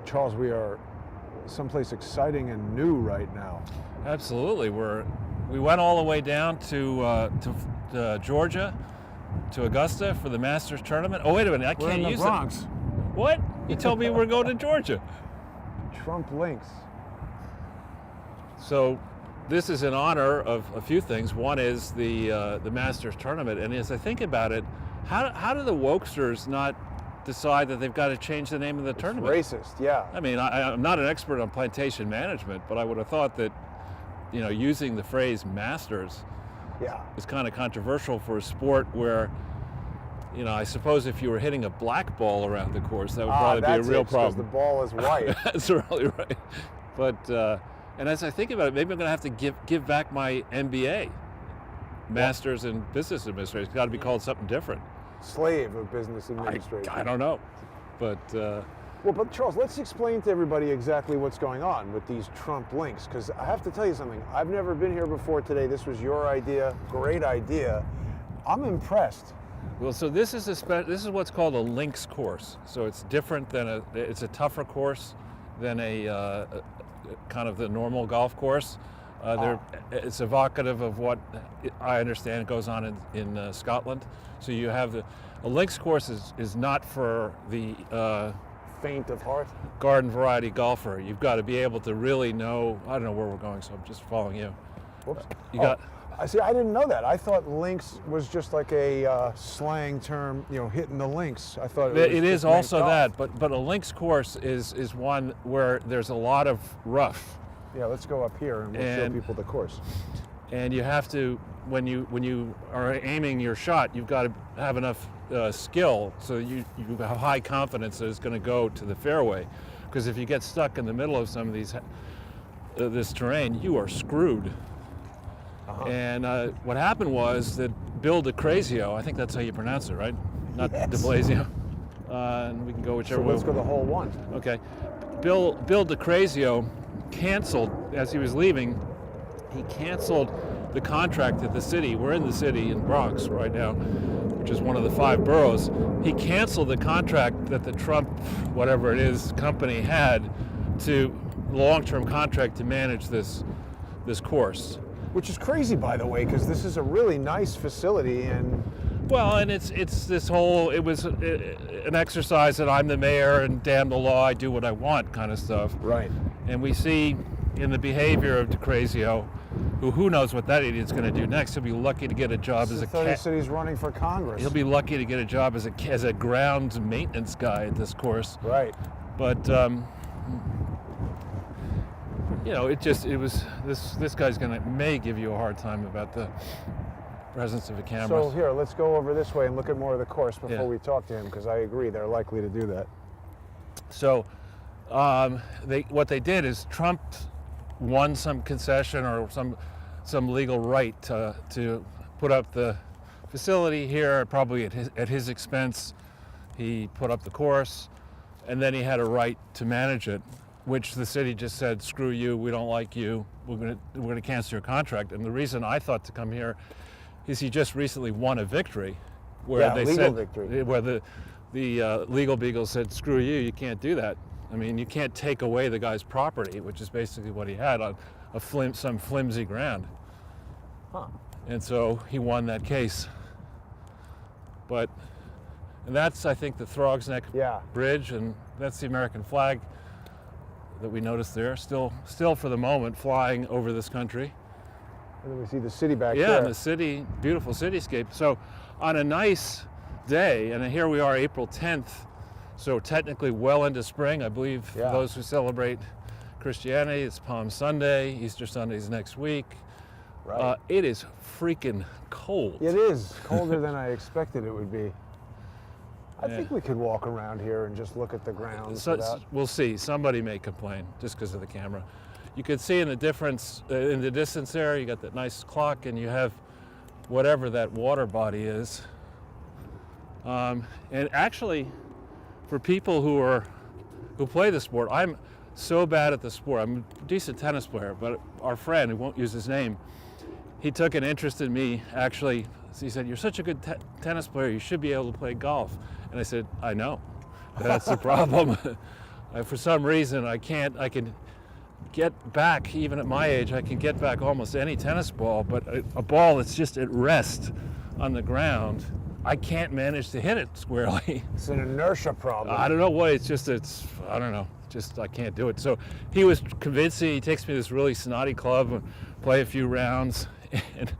Charles, we are someplace exciting and new right now. Absolutely. We went all the way down to Georgia, to Augusta for the Masters tournament. Oh, wait a minute, I We're can't in use the Bronx. it. What? You told me we're going to Georgia. Trump links. So this is in honor of a few things. One is the Masters tournament, and as I think about it, how do the wokesters not decide that they've got to change the name of the tournament? Racist, yeah. I mean, I'm not an expert on plantation management, but I would have thought that, using the phrase Masters is kind of controversial for a sport where, I suppose if you were hitting a black ball around the course, that would probably be a real problem. Because the ball is white. That's really right. But and as I think about it, maybe I'm going to have to give back my MBA, Masters in Business Administration. It's got to be called something different. Slave of Business Administration. I don't know, but. Well, but Charles, let's explain to everybody exactly what's going on with these Trump links, because I have to tell you something. I've never been here before today. This was your idea. Great idea. I'm impressed. Well, so this is what's called a links course. So it's different than it's a tougher course than a kind of the normal golf course. It's evocative of what I understand goes on in Scotland. So you have a links course is not for the faint of heart garden variety golfer. You've got to be able to really know. I don't know where we're going, so I'm just following you. Whoops. I see. I didn't know that. I thought links was just like a slang term, hitting the links. I thought it is also that, but a links course is one where there's a lot of rough. Yeah, let's go up here and we'll show people the course. And you have to, when you are aiming your shot, you've got to have enough skill so you have high confidence that it's going to go to the fairway. Because if you get stuck in the middle of some of these this terrain, you are screwed. And what happened was that Bill DeCrazio, I think that's how you pronounce it, right? Not De Blasio. And we can go whichever way. So let's go the whole one. Okay. Bill DeCrazio canceled, as he was leaving, he canceled the contract that the city, we're in the city in Bronx right now, which is one of the 5 boroughs. He canceled the contract that the Trump, whatever it is, company had to long-term contract to manage this course. Which is crazy, by the way, because this is a really nice facility and. Well, and it was an exercise that I'm the mayor and damn the law, I do what I want kind of stuff. Right. And we see in the behavior of DeCrazio, who knows what that idiot's going to do next. He'll be lucky to get a job as a. He said he's running for Congress. He'll be lucky to get a job as a grounds maintenance guy at this course. Right. But this guy's may give you a hard time about the presence of a camera. So here, let's go over this way and look at more of the course before we talk to him, because I agree they're likely to do that. So what they did is Trump won some concession or some legal right to put up the facility here, probably at his expense. He put up the course, and then he had a right to manage it, which the city just said, screw you, we don't like you, we're going to cancel your contract. And the reason I thought to come here is he just recently won a victory where where the legal beagle said, screw you, you can't do that. I mean, you can't take away the guy's property, which is basically what he had on some flimsy ground. Huh. And so he won that case. And that's, I think, the Throgs Neck Bridge, and that's the American flag that we noticed there, still for the moment flying over this country. And then we see the city back there. Yeah, and the city, beautiful cityscape. So on a nice day, and here we are April 10th, so technically well into spring, I believe, for those who celebrate Christianity, it's Palm Sunday, Easter Sunday's next week. Right. It is freaking cold. It is colder than I expected it would be. I think we could walk around here and just look at the ground. We'll see. Somebody may complain just because of the camera. You can see in the difference in the distance there. You got that nice clock, and you have whatever that water body is. And actually, for people who play the sport, I'm so bad at the sport. I'm a decent tennis player, but our friend, who won't use his name, he took an interest in me. Actually, he said, "You're such a good tennis player. You should be able to play golf." And I said, "I know. That's the problem." For some reason, I can get back, even at my age, I can get back almost any tennis ball, but a ball that's just at rest on the ground, I can't manage to hit it squarely. It's an inertia problem. I don't know what, I don't know, just I can't do it. So he was convincing, he takes me to this really snotty club and play a few rounds, and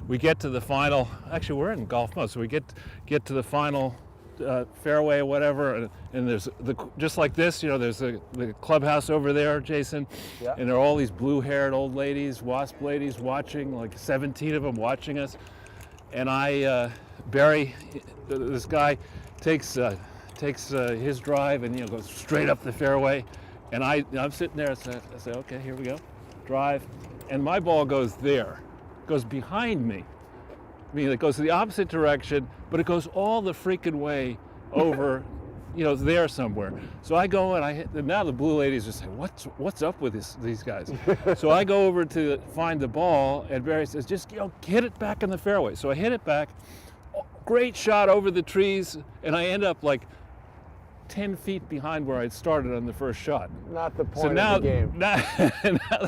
we get to the final, actually we're in golf mode, so we get to the final fairway or whatever, and there's just like this, there's the clubhouse over there, Jason, yeah. And there are all these blue-haired old ladies, wasp ladies watching, like 17 of them watching us, and Barry, this guy takes his drive and goes straight up the fairway, and I'm sitting there. I say, okay, here we go, drive, and my ball goes behind me. I mean, it goes the opposite direction, but it goes all the freaking way over, there somewhere. So I go and I hit, and now the blue ladies are saying, what's up with these guys? So I go over to find the ball, and Barry says, just hit it back in the fairway. So I hit it back, great shot over the trees, and I end up like 10 feet behind where I'd started on the first shot. Not the point of the game. Now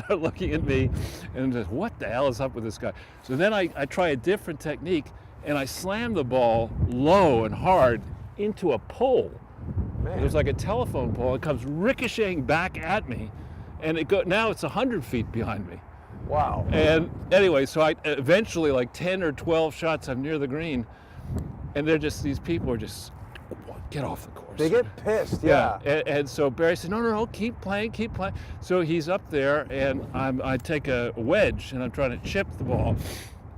they're looking at me and just, what the hell is up with this guy? So then I try a different technique, and I slam the ball low and hard into a pole. Man. It was like a telephone pole. It comes ricocheting back at me, and now it's 100 feet behind me. Wow. And anyway, so I eventually, like 10 or 12 shots, I'm near the green, and these people are just, get off the course. They get pissed, yeah. And so Barry said, no, keep playing. So he's up there, and I take a wedge, and I'm trying to chip the ball,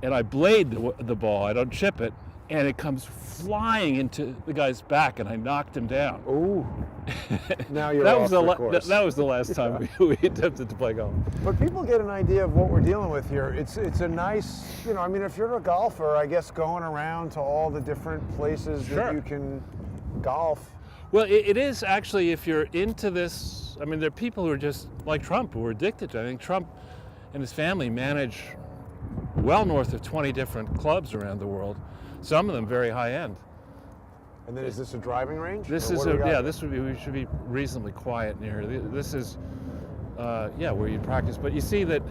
and I blade the ball. I don't chip it, and it comes flying into the guy's back, and I knocked him down. Ooh. Now you're off the course. That was the last time we attempted to play golf. But people get an idea of what we're dealing with here. It's a nice, if you're a golfer, I guess going around to all the different places that you can golf. Well, it is actually, if you're into this, I mean, there are people who are just like Trump, who are addicted to it. I think Trump and his family manage well north of 20 different clubs around the world, some of them very high end. And then is this a driving range? We should be reasonably quiet near here. This is, where you practice. But you see that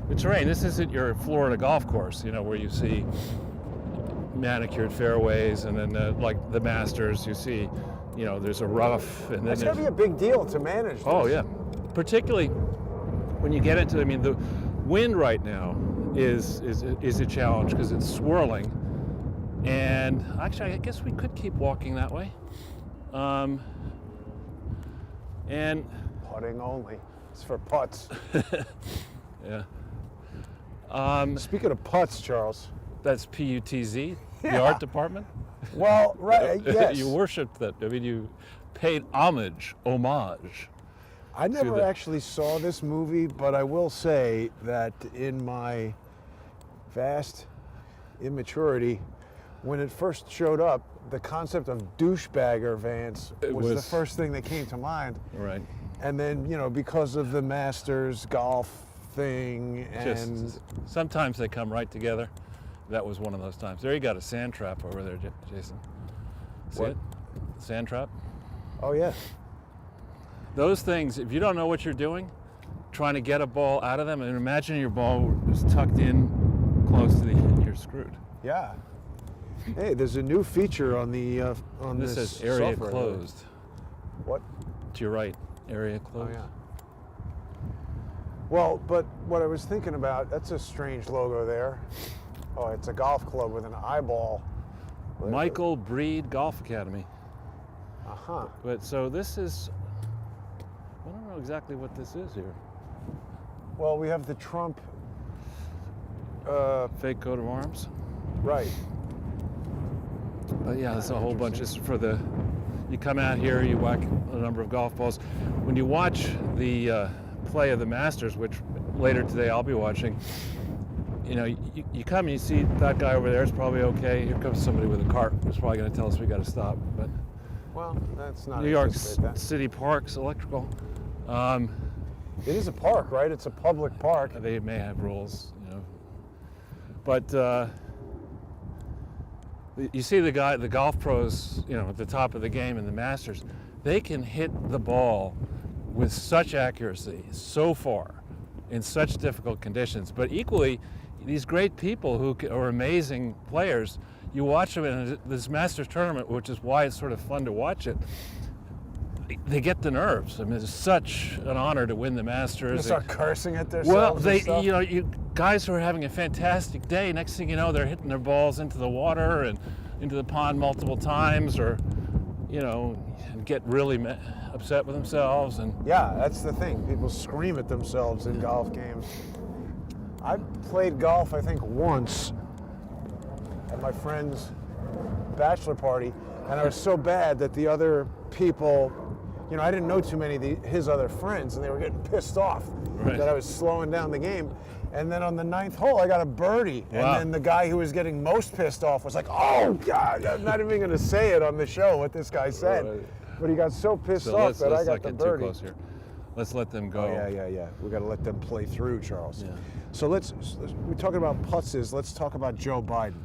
the terrain, this isn't your Florida golf course, where you see manicured fairways, and then like the Masters, you see, there's a rough, and then it's going to be a big deal to manage this. Oh yeah, particularly when you get into, the wind right now is a challenge because it's swirling, and actually I guess we could keep walking that way, and putting only. It's for putts. Yeah. Speaking of putts, Charles. That's PUTZ, the art department? Well, right, yes. You worshipped that. You paid homage. I never actually saw this movie, but I will say that in my vast immaturity, when it first showed up, the concept of douchebagger Vance was the first thing that came to mind. Right. And then, because of the Masters golf thing, and sometimes they come right together. That was one of those times. There you got a sand trap over there, Jason. See it? Sand trap? Oh, yeah. Those things, if you don't know what you're doing, trying to get a ball out of them, and imagine your ball is tucked in close to you're screwed. Yeah. Hey, there's a new feature on the this says area closed. What? To your right, area closed. Oh, yeah. Well, but what I was thinking about, that's a strange logo there. Oh, it's a golf club with an eyeball. Michael Breed Golf Academy. Uh-huh. But so this is, I don't know exactly what this is here. Well, we have the Trump fake coat of arms. Right. But yeah, there's a whole bunch. Just for you come out here, you whack a number of golf balls. When you watch the play of the Masters, which later today I'll be watching, you come and you see that guy over there is probably okay. Here comes somebody with a cart who's probably going to tell us we got to stop. But well, that's not New York City Parks Electrical. It is a park, right? It's a public park. They may have rules, but you see the golf pros, at the top of the game in the Masters, they can hit the ball with such accuracy so far in such difficult conditions. But equally, these great people who are amazing players, you watch them in this Masters tournament, which is why it's sort of fun to watch it. They get the nerves. I mean, it's such an honor to win the Masters. They start cursing at themselves. Well, and stuff. you guys who are having a fantastic day, next thing you know, they're hitting their balls into the water and into the pond multiple times, or, get really upset with themselves. And yeah, that's the thing. People scream at themselves in golf games. I played golf, I think, once at my friend's bachelor party, and I was so bad that the other people, I didn't know too many of his other friends, and they were getting pissed off that I was slowing down the game. And then on the 9th hole, I got a birdie. Wow. And then the guy who was getting most pissed off was like, "Oh, God, I'm not even going to say it on the show what this guy said." Right. But he got so pissed So off that I let's got not the get birdie. too close here. Let's let them go. Oh, yeah. We got to let them play through, Charles. Yeah. So we're talking about putzes. Let's talk about Joe Biden.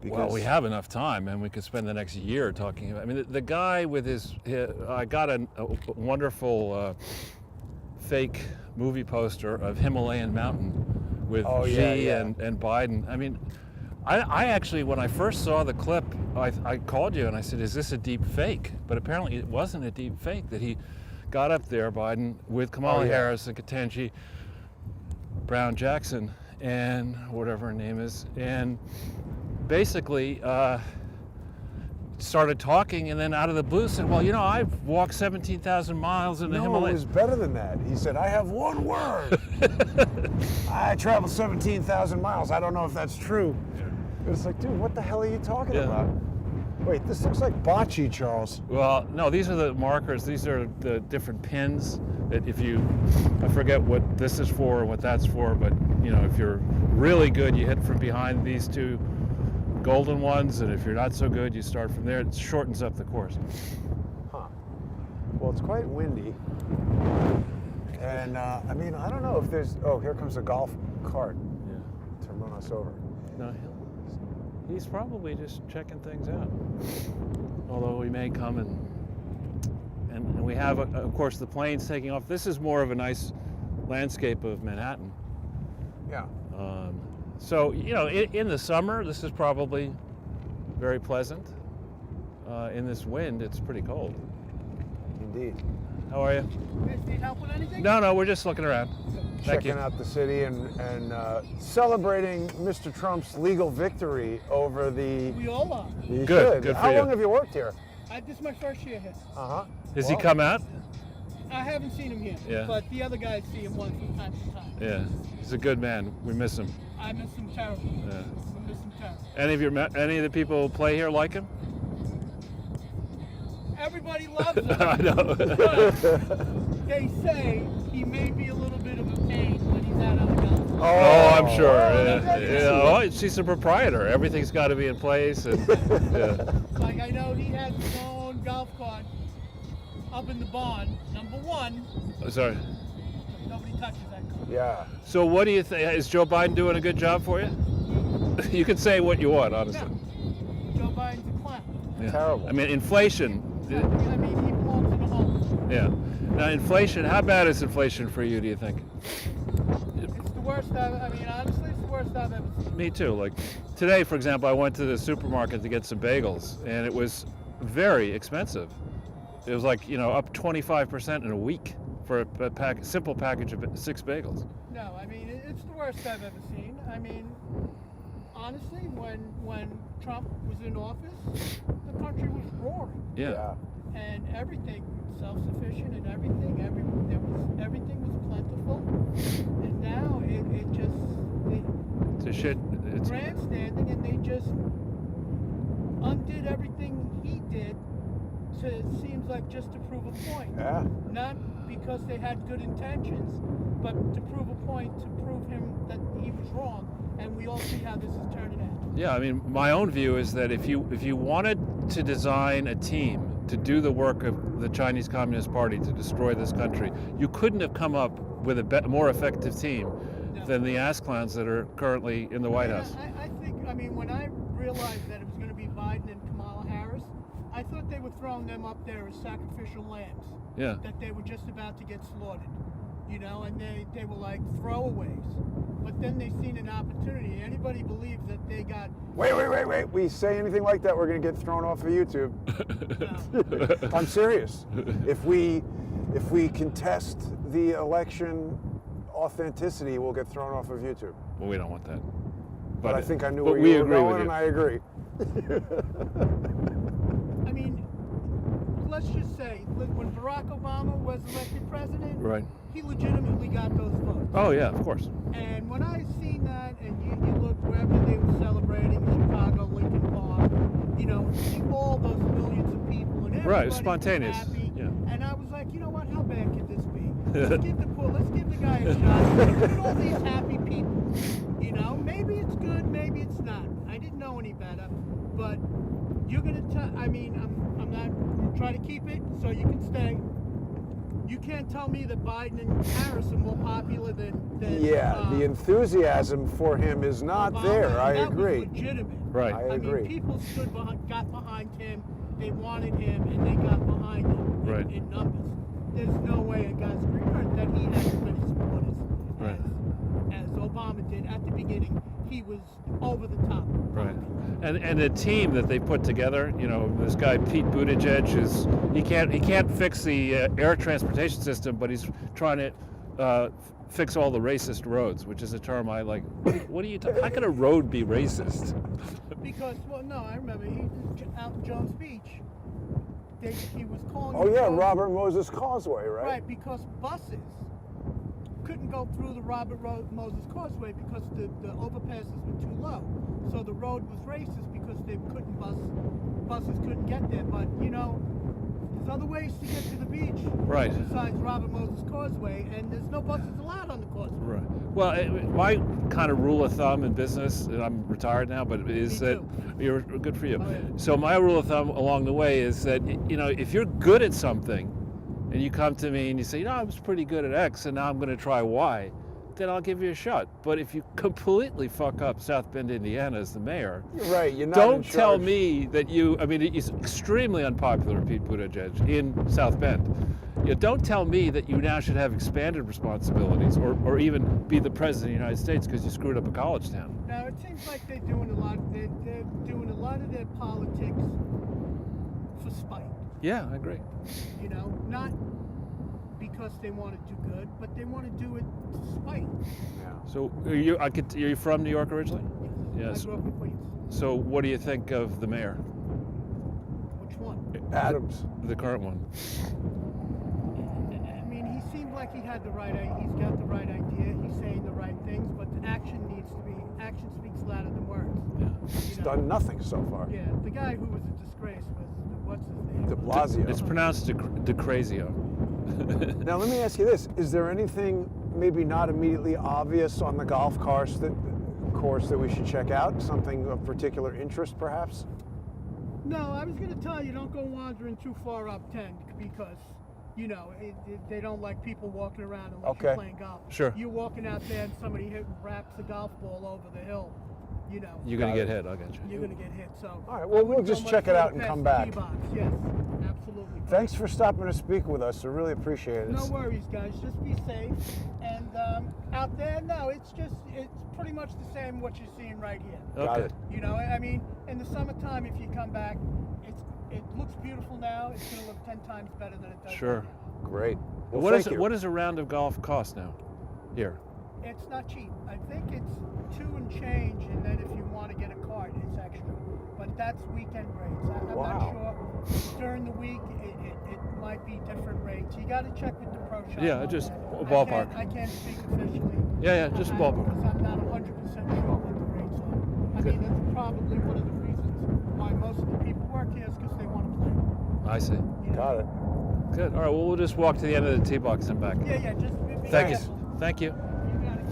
Well, we have enough time, and we could spend the next year talking about. I mean, the guy with I got a wonderful fake movie poster of Himalayan mountain with Xi and Biden. I mean, I actually, when I first saw the clip, I called you and I said, "Is this a deep fake?" But apparently, it wasn't a deep fake. That he got up there, Biden, with Kamala Harris and Ketanji Brown Jackson and whatever her name is, and basically started talking, and then out of the blue said, "Well, I've walked 17,000 mials in the Himalayas." No, it was better than that. He said, "I have one word. I traveled 17,000 miles. I don't know if that's true." It's like, dude, what the hell are you talking about? Wait, this looks like bocce, Charles. Well, no, these are the markers. These are the different pins that I forget what this is for and what that's for, but if you're really good, you hit from behind these two golden ones, and if you're not so good, you start from there. It shortens up the course. Huh. Well, it's quite windy. And I don't know if there's, here comes a golf cart to run us over. No, he's probably just checking things out. Although we may come and we have, of course, the planes taking off. This is more of a nice landscape of Manhattan. Yeah. So, in the summer, this is probably very pleasant. In this wind, it's pretty cold. Indeed. How are you? Need help with anything? No, we're just looking around. Thank Checking you. out the city and celebrating Mr. Trump's legal victory over the... We all are. You Good, should. good for How you. long have you worked here? This is my first year here. Uh-huh. Does he come out? I haven't seen him here, Yeah. but the other guys see him once from time to time. Yeah, he's a good man. We miss him. I miss him terribly. Yeah. I miss him terribly. Any of the people who play here like him? Everybody loves him. I know. But they say he may be a little bit of a pain when he's out on the golf course. Oh, I'm sure. that's Well, she's a proprietor. Everything's got to be in place. And, Like, I know he has his own golf cart up in the barn. Number one, Sorry. nobody touches that cart. Yeah. So what do you think? Is Joe Biden doing a good job for you? You can say what you want, honestly. No. Joe Biden's a clown. Yeah. Terrible. I mean, inflation. I mean, he belongs in a home. Yeah. Now, inflation. How bad is inflation for you? Do you think? It's the worst honestly, it's the worst I've ever seen. Me too. Like today, for example, I went to the supermarket to get some bagels, and it was very expensive. It was like up 25% in a week for a simple package of 6 bagels. No, I mean, it's the worst I've ever seen. I mean, honestly, when Trump was in office, the country was roaring. Yeah. And everything, self-sufficient and everything, everything was plentiful. And now it just, It's a shit. It's grandstanding, and they just undid everything he did seems like just to prove a point. Yeah. Not because they had good intentions, but to prove a point, to prove him that he was wrong, and we all see how this is turning out. Yeah, I mean, my own view is that if you wanted to design a team to do the work of the Chinese Communist Party to destroy this country, you couldn't have come up with a more effective team than the ass clowns that are currently in the White House. I think, when I realized that it was going to be Biden and Kamala Harris, I thought they were throwing them up there as sacrificial lambs. Yeah. That they were just about to get slaughtered, and they were like throwaways. But then they seen an opportunity. Anybody believes that they got... Wait. We say anything like that, we're going to get thrown off of YouTube. No. I'm serious. If we contest the election authenticity, we'll get thrown off of YouTube. Well, we don't want that. But I think I knew but where we you were agree going, with you. and I agree. I mean, let's just say, when Barack Obama was elected president, Right. he legitimately got those votes. Oh yeah, of course. And when I seen that, and you look wherever they were celebrating, Chicago, Lincoln Park, see all those millions of people, and everybody was spontaneous, happy. yeah. And I was like, you know what? How bad could this be? Let's give the guy a shot. Look at all these happy people. Maybe it's good, maybe it's not. I didn't know any better, but you're gonna tell. I mean, I'm not gonna try to keep it so you can stay. You can't tell me that Biden and Harris are more popular than Yeah, the enthusiasm for him is not Obama, there. and I that agree. was legitimate. Right. I I agree. mean, people got behind him. They wanted him, and they got behind him Right. in numbers. There's no way a guy's agreement that he had as many supporters Right. as Obama did at the beginning. He was over the top. Right. And the team that they put together, this guy Pete Buttigieg he can't fix the air transportation system, but he's trying to fix all the racist roads, which is a term I like. What are you talking? How can a road be racist? Because, I remember he out in Jones Beach. He was calling. Oh it yeah, Jones- Robert Moses Causeway, right? Right, because buses couldn't go through the Robert Moses Causeway because the overpasses were too low. So the road was racist because buses couldn't get there. But there's other ways to get to the beach. Right. Besides Robert Moses Causeway, and there's no buses allowed on the causeway. Right. Well, my kind of rule of thumb in business, and I'm retired now, but is Me that too. you're good for you. Oh, yeah. So my rule of thumb along the way is that if you're good at something, and you come to me and you say, I was pretty good at X, and now I'm going to try Y, then I'll give you a shot. But if you completely fuck up South Bend, Indiana as the mayor, You're right. You're not. don't in tell charge. me that it's extremely unpopular, Pete Buttigieg, in South Bend. Don't tell me that you now should have expanded responsibilities or even be the president of the United States because you screwed up a college town. Now it seems like they're doing a lot of their politics for spite. Yeah, I agree. Not because they want to do good, but they want to do it to spite. Yeah. So are you from New York originally? Yes. I grew up in Queens. So what do you think of the mayor, Which one? Adams. the current one? I mean, he seemed like he's got the right idea. He's saying the right things, but the action speaks louder than words. Yeah. He's done nothing so far. Yeah, the guy who was a disgrace was what's his name? De Blasio. It's pronounced DeCrazio. Now let me ask you this: is there anything maybe not immediately obvious on the golf course that we should check out? Something of particular interest, perhaps? No, I was going to tell you, don't go wandering too far up 10 because, they don't like people walking around unless Okay. you're playing golf. Sure. You're walking out there and somebody wraps a golf ball over the hill, You're going to get hit, I'll get you. you're going to get hit. So All right, well, we'll just check it out and come back. Yes, absolutely. Thanks for stopping to speak with us. I really appreciate it. No worries, guys. Just be safe. And out there, no, it's pretty much the same what you're seeing right here. Got Okay. it. I mean, in the summertime, if you come back, it looks beautiful now. It's going to look 10 times better than it does. Sure. right now. Great. Well, What thank you. what does a round of golf cost now? Here. It's not cheap. I think it's 2 and change, and then if you want to get a card, it's extra. But that's weekend rates. I'm Wow. not sure. During the week, it might be different rates. You got to check with the pro shop. Yeah, on just that. a ballpark. I can't speak officially. Yeah, just ballpark. Because I'm not 100% sure what the rates are. I mean, that's probably one of the reasons why most of the people work here is because they want to play. I see. Got it. Good. All right, well, we'll just walk to the end of the tee box and back. Yeah, just be Thank you. careful. Thank you. You got it.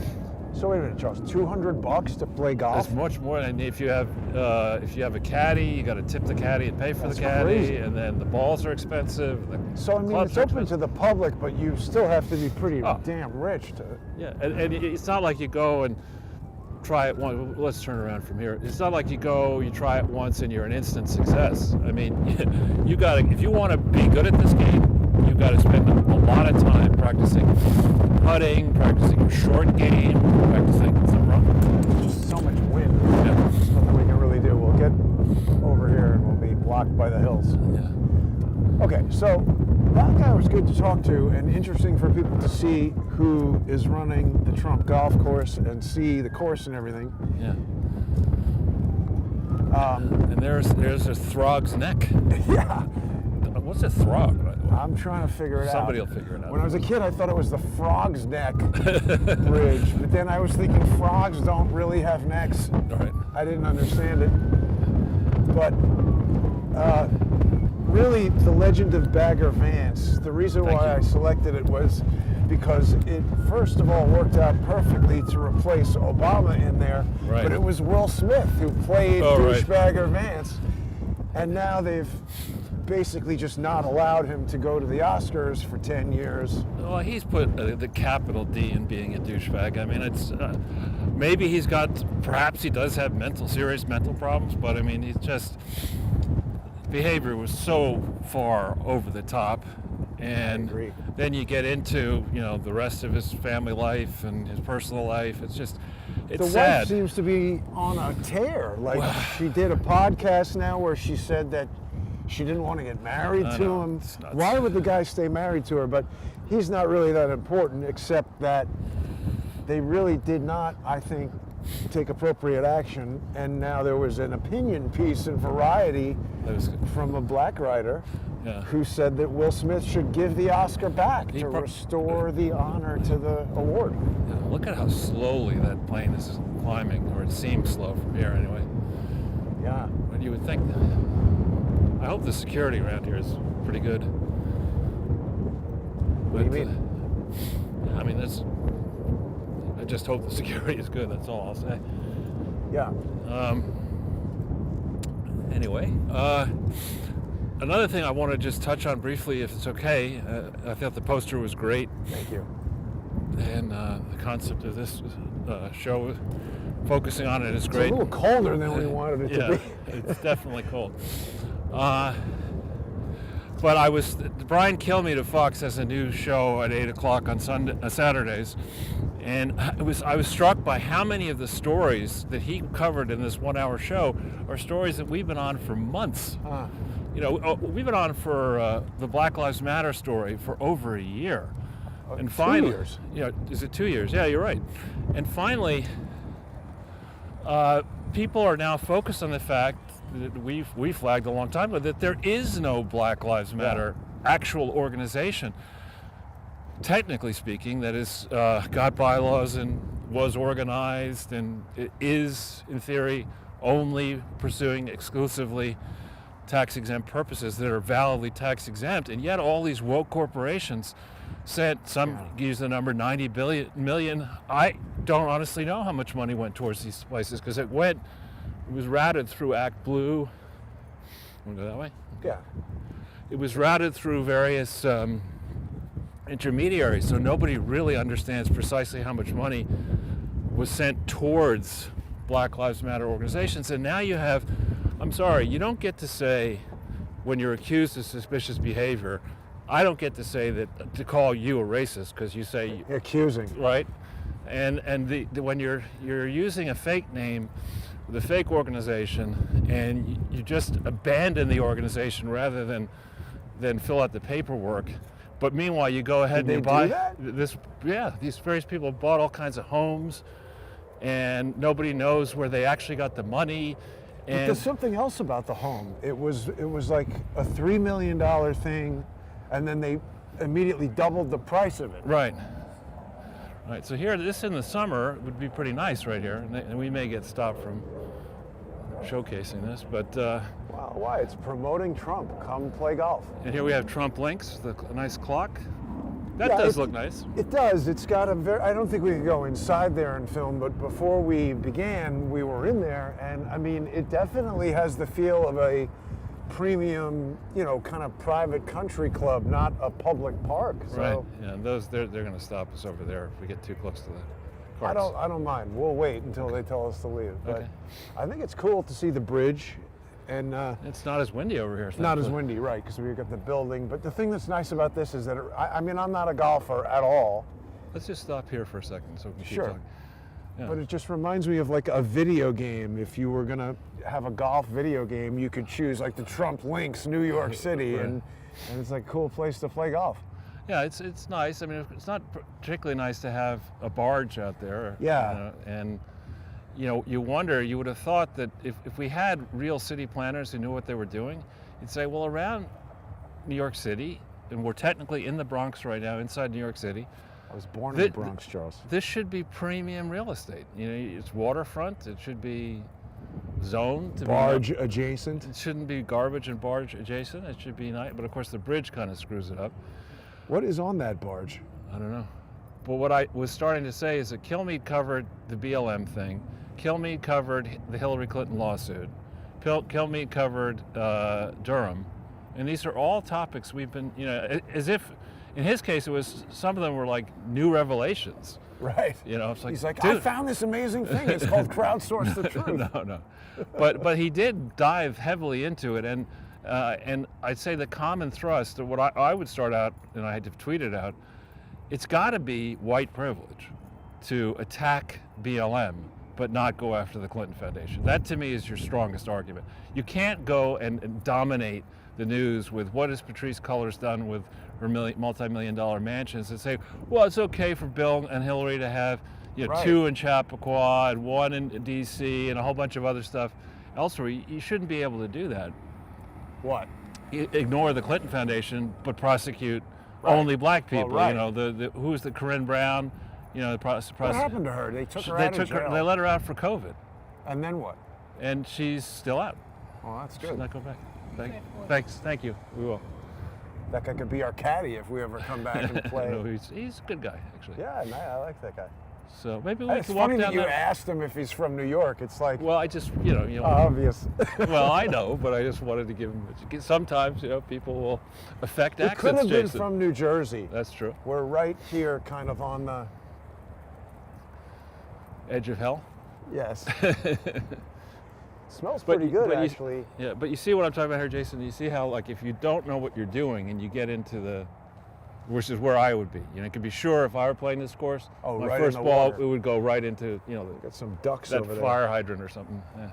So wait a minute, Charles. $200 to play golf? That's much more, and if you have a caddy, you got to tip the caddy and pay for That's the caddy, crazy. and then the balls are expensive. The So I mean, clubs it's are open to expensive. the public, but you still have to be pretty Oh. damn rich to. Yeah, and it's not like you go and try it once. Let's turn around from here. It's not like you try it once and you're an instant success. I mean, you got to, if you want to be good at this game, you got to spend a lot of time practicing putting, practicing your short game, practicing something wrong. There's just so much wind. Yeah. There's nothing we can really do. We'll get over here and we'll be blocked by the hills. Yeah. Okay, so that guy was good to talk to and interesting for people to see who is running the Trump golf course and see the course and everything. Yeah. And there's a throg's neck. Yeah. What's a throg, by the way? I'm trying to figure it out. Somebody will figure it out. When I was a kid, I thought it was the Frog's Neck Bridge, but then I was thinking frogs don't really have necks. All right. I didn't understand it. But really, the legend of Bagger Vance, the reason Thank why you. I selected it was because it, first of all, worked out perfectly to replace Obama in there, Right. but it was Will Smith who played Douche Bagger Vance, and now they've basically just not allowed him to go to the Oscars for 10 years. Well, he's put the capital D in being a douchebag. I mean, it's maybe perhaps he does have serious mental problems, but I mean, he's just, behavior was so far over the top. And I agree. then you get into, the rest of his family life and his personal life. It's just, it's The sad. wife seems to be on a tear. Like, she did a podcast now where she said that she didn't want to get married I to know, him. it's nuts. Why would the guy stay married to her? But he's not really that important, except that they really did not, I think, take appropriate action. And now there was an opinion piece in Variety from a black writer who said that Will Smith should give the Oscar back to restore the honor to the award. Yeah, look at how slowly that plane is climbing, or it seems slow from here anyway. Yeah. But you would think, I hope the security around here is pretty good. What do you mean? I mean, I just hope the security is good, that's all I'll say. Yeah. Anyway, another thing I want to just touch on briefly, if it's okay. I thought the poster was great. Thank you. And the concept of this show, focusing on it, is great. It's a little colder than we wanted it to be. It's definitely cold. But Brian Kilmeade of Fox has a new show at 8 o'clock on Saturdays, and I was struck by how many of the stories that he covered in this 1 hour show are stories that we've been on for months. We've been on for the Black Lives Matter story for over a year. And finally, 2 years. Is it 2 years? Yeah, you're right. And finally, people are now focused on the fact that we flagged a long time ago that there is no Black Lives Matter actual organization, technically speaking, that is got bylaws and was organized and is, in theory, only pursuing exclusively tax-exempt purposes that are validly tax-exempt, and yet all these woke corporations sent, some use the number 90 million. I don't honestly know how much money went towards these places, because it was routed through Act Blue. Want to go that way? Yeah. It was routed through various intermediaries, so nobody really understands precisely how much money was sent towards Black Lives Matter organizations. And now you have, I'm sorry, you don't get to say, when you're accused of suspicious behavior, I don't get to say that, to call you a racist, because you say Accusing. right, and when you're using a fake name, the fake organization, and you just abandon the organization rather than fill out the paperwork. But meanwhile, you go ahead and you buy this. Yeah, these various people bought all kinds of homes, and nobody knows where they actually got the money. But And there's something else about the home. It was like a $3 million thing, and then they immediately doubled the price of it. right. So here, this in the summer would be pretty nice right here, and we may get stopped from showcasing this, but Wow, why? It's promoting Trump. Come play golf. and here we have Trump Links, the nice clock. That Yeah, does look nice. It does. It's got a very, I don't think we could go inside there and film, but before we began, we were in there, and I mean, it definitely has the feel of a premium, kind of private country club, not a public park. So, Right. Yeah, those they're going to stop us over there if we get too close to the I don't mind. We'll wait until they tell us to leave. But Okay. I think it's cool to see the bridge, and It's not as windy over here. not as thankfully. windy, right? Because we've got the building. But the thing that's nice about this is that I mean, I'm not a golfer at all, Let's just stop here for a second so we can keep Sure. talking. Yeah. but it just reminds me of like a video game. If you were gonna have a golf video game, you could choose like the Trump Links, New York City, Right. and it's like a cool place to play golf. Yeah, it's nice. I mean, it's not particularly nice to have a barge out there. Yeah. And you wonder. You would have thought that if we had real city planners who knew what they were doing, you'd say, well, around New York City, and we're technically in the Bronx right now, inside New York City. I was born in the Bronx, Charles. This should be premium real estate. It's waterfront. It should be zoned to Barge be. adjacent. It shouldn't be garbage and barge adjacent. It should be nice. But of course, the bridge kind of screws it up. What is on that barge? I don't know. But what I was starting to say is that Kilmeade covered the BLM thing. Kilmeade covered the Hillary Clinton lawsuit. Kilmeade covered Durham. And these are all topics we've been, as if, in his case, it was, some of them were like new revelations. Right. It's like, He's like, dude. I found this amazing thing. It's called Crowdsource the Truth. No. But he did dive heavily into it, and I'd say the common thrust of what I would start out, and I had to tweet it out, it's got to be white privilege to attack BLM but not go after the Clinton Foundation. That to me is your strongest argument. You can't go and dominate the news with what has Patrisse Cullors done with her multi-million-dollar mansions and say, well, it's okay for Bill and Hillary to have Right. 2 in Chappaqua and 1 in D.C. and a whole bunch of other stuff elsewhere. You shouldn't be able to do that. What? Ignore the Clinton Foundation, but prosecute Right. only black people. Well, right. Who's the Corinne Brown? What happened to her? They took her They out of jail. They let her out for COVID, And then what? and she's still out. Well, that's She's good. not going back. Thanks. Thank you. We will. That guy could be our caddy if we ever come back and play. No, he's a good guy, actually. Yeah, I like that guy. So maybe we It's can walk funny that down you that. asked him if he's from New York. It's like, Well, I just, obvious. well, I know, but I just wanted to give him. Sometimes, people will affect He could accents, have been Jason. from New Jersey. That's true. We're right here, kind of on the, Edge of hell. yes. Smells pretty good, actually. Yeah, but you see what I'm talking about here, Jason? You see how, like, if you don't know what you're doing and you get into which is where I would be. It could be sure if I were playing this course, Oh, my right in first the ball, water. it would go right into, Got some ducks that over there. fire hydrant or something. Yeah.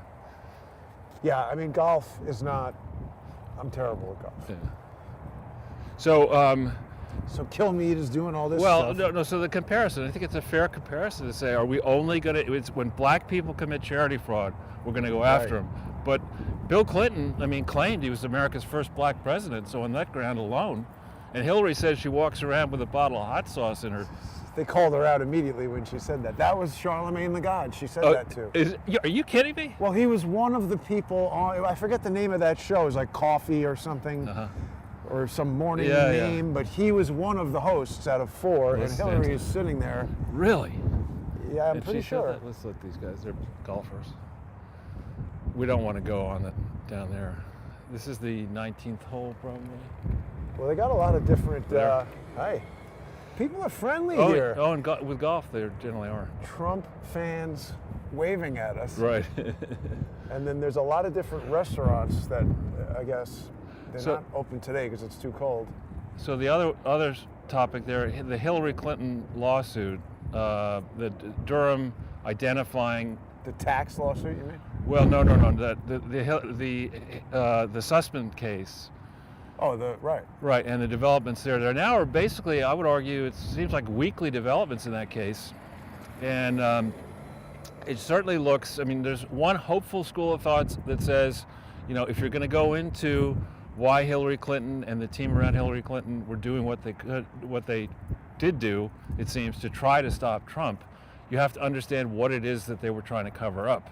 Yeah, I mean, golf is not, I'm terrible at golf. Yeah. So, So Kilmeade is doing all this well, stuff. no. So the comparison, I think it's a fair comparison to say, are we only going to? It's when black people commit charity fraud, we're going to go after them. But Bill Clinton, claimed he was America's first black president. So on that ground alone, and Hillary says she walks around with a bottle of hot sauce in her. They called her out immediately when she said that. That was Charlemagne the God. She said that too. Are you kidding me? Well, he was one of the people on, I forget the name of that show. It was like Coffee or something. Uh-huh. Or some morning Yeah, name, but he was one of the hosts out of 4, and Listen. Hillary is sitting there. Really? Yeah, I'm If pretty she said sure. that, let's let these guys. They're golfers. We don't want to go on it down there. This is the 19th hole, probably. Well, they got a lot of different. There. Hey, people are friendly Oh, here. and with golf, they generally are. Trump fans waving at us. Right. And then there's a lot of different restaurants that I guess they're So- not open today because it's too cold. So the other topic there, the Hillary Clinton lawsuit, the Durham identifying. The tax lawsuit, you mean? Well, no. The Sussman case, Oh, right. right, and the developments there. There now are basically, I would argue, it seems like weekly developments in that case, and it certainly looks. There's one hopeful school of thought that says, if you're going to go into why Hillary Clinton and the team around Hillary Clinton were doing what they did do, it seems, to try to stop Trump, you have to understand what it is that they were trying to cover up.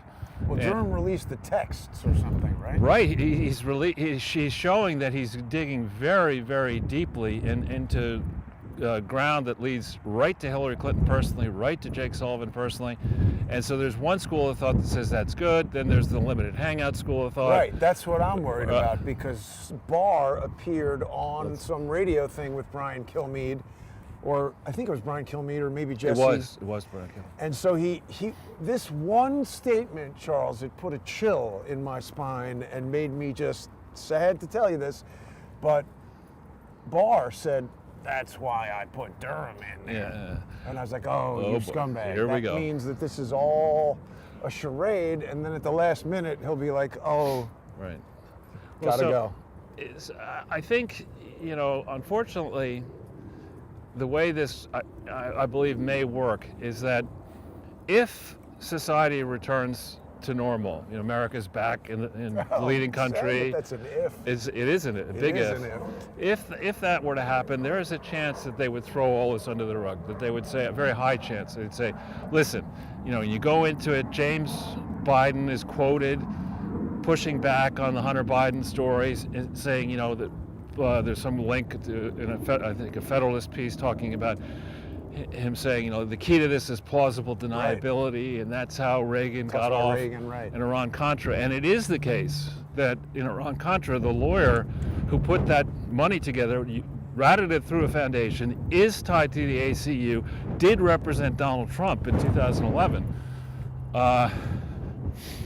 Well, Durham released the texts or something, right? Right, he's showing that he's digging very, very deeply into ground that leads right to Hillary Clinton personally, right to Jake Sullivan personally. And so there's one school of thought that says that's good. Then there's the limited hangout school of thought. Right, that's what I'm worried about, because Barr appeared on some radio thing with Brian Kilmeade or I think it was Brian Kilmeade, maybe Jesse. It was Brian Kilmeade. And so he this one statement, Charles, it put a chill in my spine and made me just sad to tell you this, but Barr said, "That's why I put Durham in there." Yeah. And I was like, "Oh, you boy. scumbag." Here we that go. means that this is all a charade, and then at the last minute he'll be like, "Oh, Right. gotta go." I think, unfortunately, the way this, I believe, may work is that if society returns to normal, America's back in the leading country. That's an if. It isn't it? A big is if. an If that were to happen, there is a chance that they would throw all this under the rug. That they would say, a very high chance, they'd say, listen, you go into it, James Biden is quoted pushing back on the Hunter Biden stories, and saying, that there's some link to, I think, a Federalist piece talking about him saying, the key to this is plausible deniability, and that's how Reagan got off in Iran-Contra. And it is the case that in Iran-Contra, the lawyer who put that money together, routed it through a foundation, is tied to the ACU, did represent Donald Trump in 2011.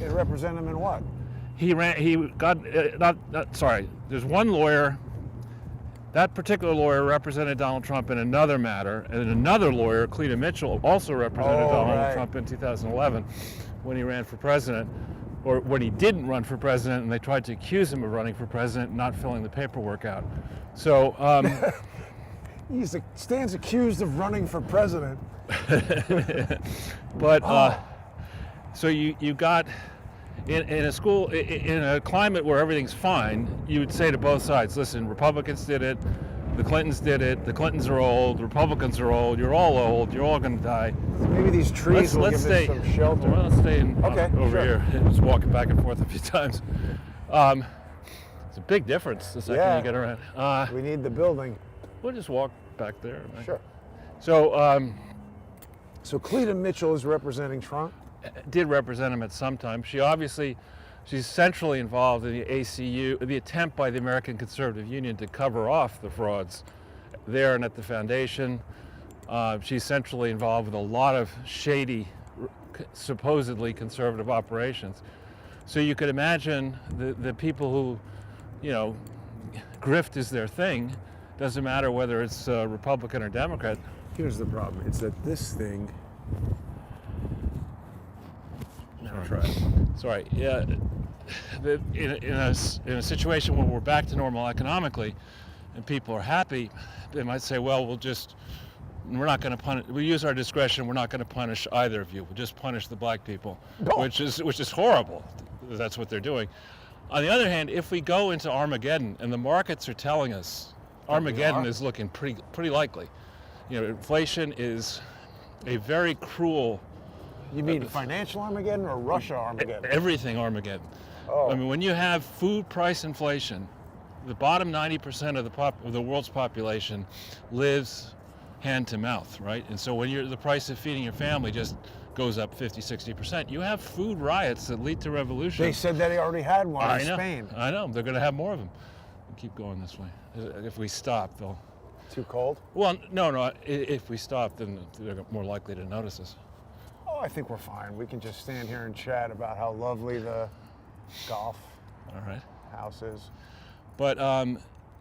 It represent him in what? There's one lawyer. That particular lawyer represented Donald Trump in another matter, and another lawyer, Cleta Mitchell, also represented Donald Trump in 2011 when he ran for president, or when he didn't run for president, and they tried to accuse him of running for president, not filling the paperwork out. So he stands accused of running for president. But so you got in a climate where everything's fine, you would say to both sides, listen, Republicans did it, the Clintons did it, the Clintons are old, the Republicans are old, you're all old, you're all going to die. Maybe these trees will give us some shelter. Well, let's stay over sure. here. Just walking back and forth a few times. It's a big difference the second you get around. We need the building. We'll just walk back there. Sure. So, so Cleta Mitchell is representing Trump? Did represent him at some time. She's centrally involved in the ACU, the attempt by the American Conservative Union to cover off the frauds there and at the foundation. She's centrally involved with a lot of shady, supposedly conservative operations. So you could imagine the people who, grift is their thing. Doesn't matter whether it's Republican or Democrat. Here's the problem. It's that this thing. Sorry. Yeah. In a situation where we're back to normal economically, and people are happy, they might say, "Well, we're not going to punish. We use our discretion. We're not going to punish either of you. We'll just punish the black people," which is horrible. That's what they're doing. On the other hand, if we go into Armageddon, and the markets are telling us Armageddon is looking pretty likely. Inflation is a very cruel. You mean financial Armageddon or Russia Armageddon? Everything Armageddon. Oh. I mean, when you have food price inflation, the bottom 90% of the world's population lives hand to mouth, right? And so when the price of feeding your family just goes up 50-60%, you have food riots that lead to revolution. They said that they already had one in Spain. I know. They're going to have more of them. We'll keep going this way. If we stop, they'll. Too cold? Well, no. If we stop, then they're more likely to notice us. Oh, I think we're fine. We can just stand here and chat about how lovely the golf house is. But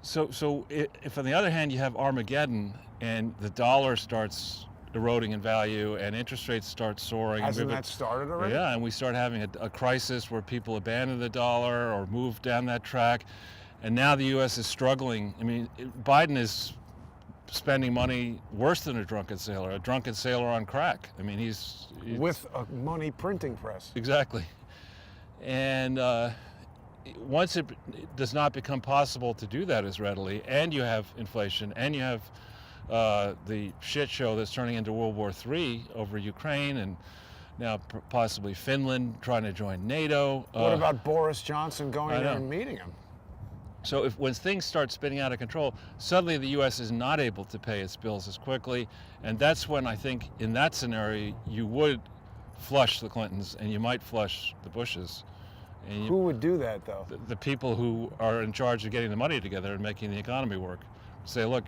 so if on the other hand you have Armageddon and the dollar starts eroding in value and interest rates start soaring. Hasn't that started already? Yeah, and we start having a crisis where people abandon the dollar or move down that track. And now the U.S. is struggling. I mean, Biden is spending money worse than a drunken sailor on crack. I mean, he's with a money printing press. Exactly. And once it does not become possible to do that as readily, and you have inflation, and you have the shit show that's turning into World War III over Ukraine, and now possibly Finland trying to join NATO. What about Boris Johnson going there and meeting him? So when things start spinning out of control, suddenly the U.S. is not able to pay its bills as quickly, and that's when I think in that scenario you would flush the Clintons and you might flush the Bushes. And who would do that, though? The people who are in charge of getting the money together and making the economy work. Say, look,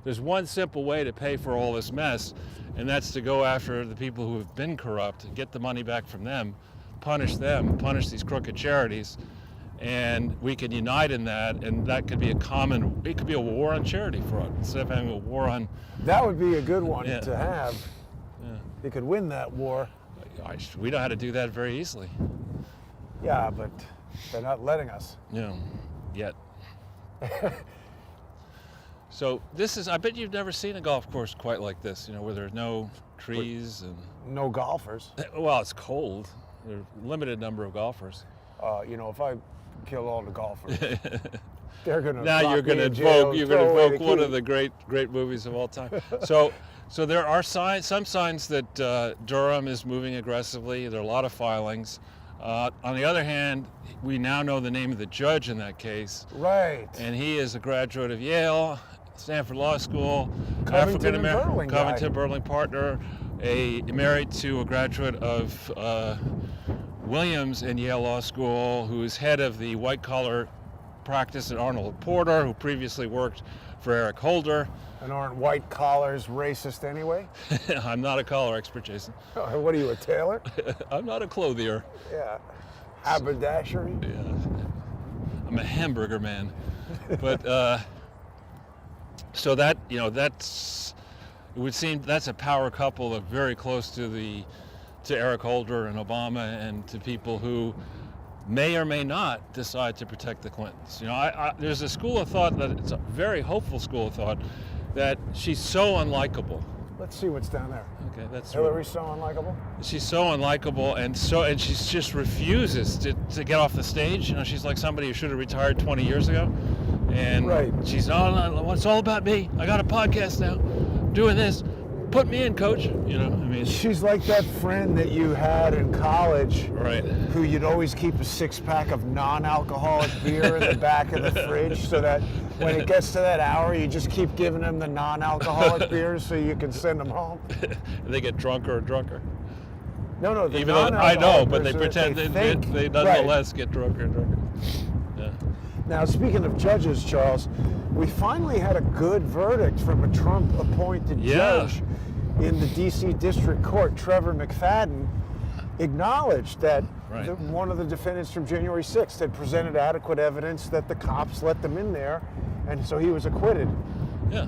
there's one simple way to pay for all this mess, and that's to go after the people who have been corrupt, get the money back from them, punish these crooked charities, and we can unite in that, and that could be it could be a war on charity fraud instead of having a war on. That would be a good one Yeah. to have. Yeah. You could win that war. We know how to do that very easily. Yeah, but they're not letting us. Yet. So I bet you've never seen a golf course quite like this, where there's no trees and. No golfers. Well, it's cold. There's a limited number of golfers. If I kill all the golfers, they're gonna. Now lock you're me going to in jail and throw away invoke the one key. of the great movies of all time. So there are some signs that Durham is moving aggressively. There are a lot of filings. On the other hand, we now know the name of the judge in that case. Right. And he is a graduate of Yale, Stanford Law School, Covington and Burling guy. Covington Burling partner, married to a graduate of Williams and Yale Law School, who is head of the white-collar practice at Arnold Porter, who previously worked for Eric Holder. And aren't white collars racist anyway? I'm not a collar expert, Jason. What are you, a tailor? I'm not a clothier. Yeah. Haberdashery? Yeah. I'm a hamburger man. But so that, it would seem that's a power couple that very close to Eric Holder and Obama, and to people who may or may not decide to protect the Clintons. There's a school of thought that it's a very hopeful school of thought that she's so unlikable. Let's see what's down there. Okay, that's Hillary's so unlikable? She's so unlikable, and she just refuses to get off the stage. She's like somebody who should have retired 20 years ago. And Right. She's it's all about me. I got a podcast now. I'm doing this. Put me in, coach. She's like that friend that you had in college, Right. who you'd always keep a six-pack of non-alcoholic beer in the back of the fridge, so that when it gets to that hour, you just keep giving them the non-alcoholic beers so you can send them home. They get drunker and drunker. No, the Even though I know, but they beers pretend think- they nonetheless get drunker and drunker. Yeah. Now, speaking of judges, Charles, we finally had a good verdict from a Trump-appointed judge in the D.C. District Court. Trevor McFadden acknowledged that one of the defendants from January 6th had presented adequate evidence that the cops let them in there, and so he was acquitted. Yeah,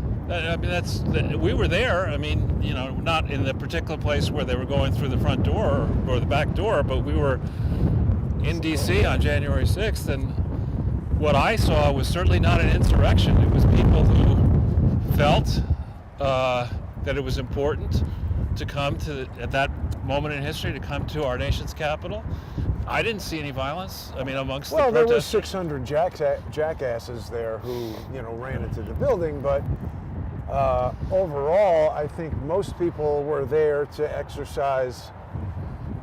we were there. Not in the particular place where they were going through the front door or the back door, but we were in D.C. on January 6th, and what I saw was certainly not an insurrection. It was people who felt that it was important to come at that moment in history, to come to our nation's capital. I didn't see any violence. Amongst the protesters. Well, there were 600 jackasses there who, ran into the building, but overall, I think most people were there to exercise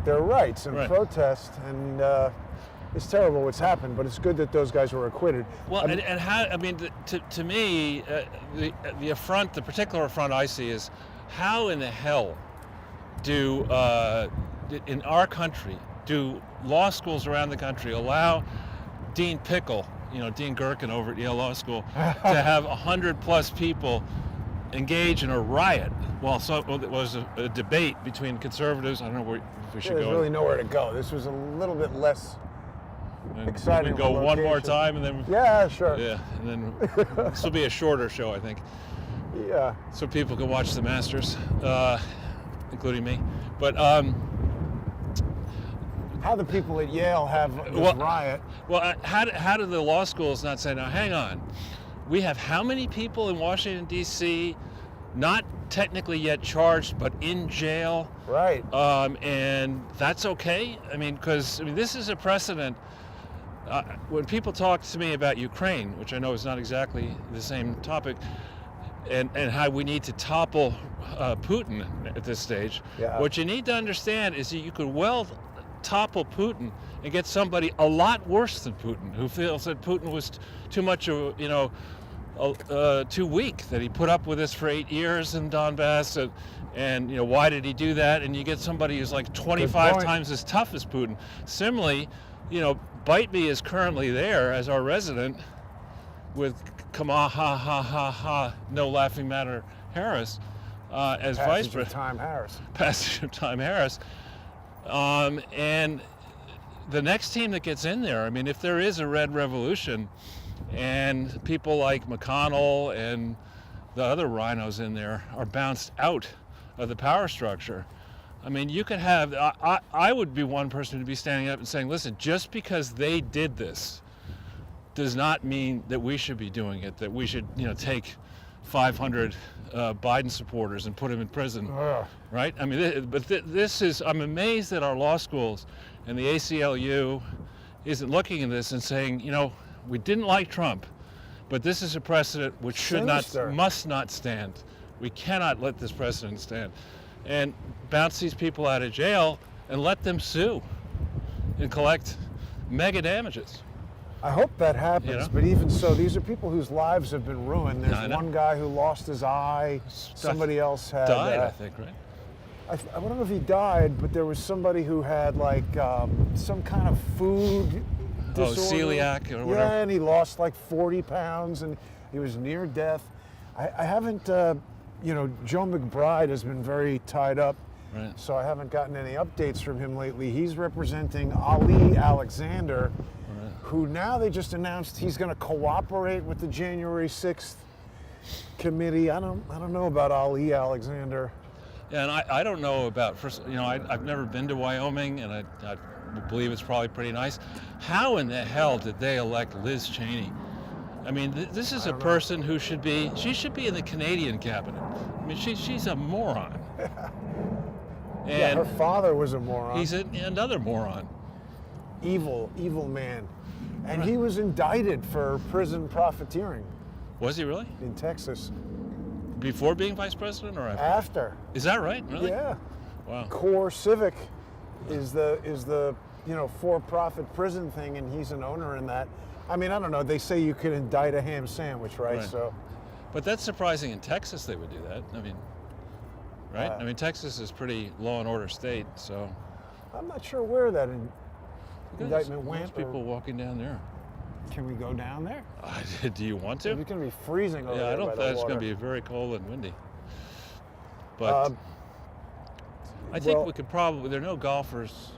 their rights and protest, and it's terrible what's happened, but it's good that those guys were acquitted. Well, to me, the affront, the particular affront I see is how in the hell do, in our country, do law schools around the country allow Dean Pickle, Dean Gerken over at Yale Law School, to have 100+ people engage in a riot while it was a debate between conservatives. I don't know if we should go. There's really nowhere to go. This was a little bit less exciting. We go one more time and then. Yeah, sure. Yeah, and then this will be a shorter show, I think. Yeah. So people can watch the Masters, including me. But how the people at Yale have this riot? Well, how do the law schools not say, now hang on, we have how many people in Washington, D.C., not technically yet charged, but in jail? Right. And that's okay? Because this is a precedent. When people talk to me about Ukraine, which I know is not exactly the same topic, and how we need to topple Putin at this stage, what you need to understand is that you could well topple Putin and get somebody a lot worse than Putin, who feels that Putin was too much of, too weak, that he put up with this for 8 years in Donbass, and why did he do that? And you get somebody who's like 25 times as tough as Putin. Similarly, Bite Me is currently there as our resident, Kamala ha ha ha ha no laughing matter Harris as vice Passage of president. time Harris. Passage of time Harris. And the next team that gets in there, I mean, if there is a red revolution and people like McConnell and the other rhinos in there are bounced out of the power structure, I mean, you could have, I would be one person to be standing up and saying, listen, just because they did this does not mean that we should be doing it, that we should, take 500 Biden supporters and put them in prison, right? I mean, this is, I'm amazed that our law schools and the ACLU isn't looking at this and saying, we didn't like Trump, but this is a precedent which must not stand. We cannot let this precedent stand. And bounce these people out of jail and let them sue and collect mega damages. I hope that happens, but even so, these are people whose lives have been ruined. There's one guy who lost his eye. Somebody else had died, I think, right? I don't know if he died, but there was somebody who had like some kind of food disorder. Celiac or whatever. Yeah, and he lost like 40 pounds, and he was near death. I haven't, Joe McBride has been very tied up, right. So I haven't gotten any updates from him lately. He's representing Ali Alexander, who now they just announced he's going to cooperate with the January 6th committee. I don't know about Ali Alexander. Yeah, and I don't know about, I've never been to Wyoming, and I believe it's probably pretty nice. How in the hell did they elect Liz Cheney? I mean, this is a person who should be in the Canadian cabinet. I mean, she's a moron. And her father was a moron. He's another moron. Evil man. And he was indicted for prison profiteering. Was he really? In Texas. Before being vice president or after? After. Is that right? Really? Yeah. Wow. Core Civic is the for-profit prison thing, and he's an owner in that. I mean, I don't know. They say you could indict a ham sandwich, right? So. But that's surprising. In Texas, they would do that. I mean, right? I mean, Texas is pretty law and order state, so. I'm not sure where that indictment went. There's people walking down there. Can we go down there? Do you want to? It's going to be freezing over there. Yeah, I don't think it's going to be very cold and windy. But I think we could probably, there are no golfers.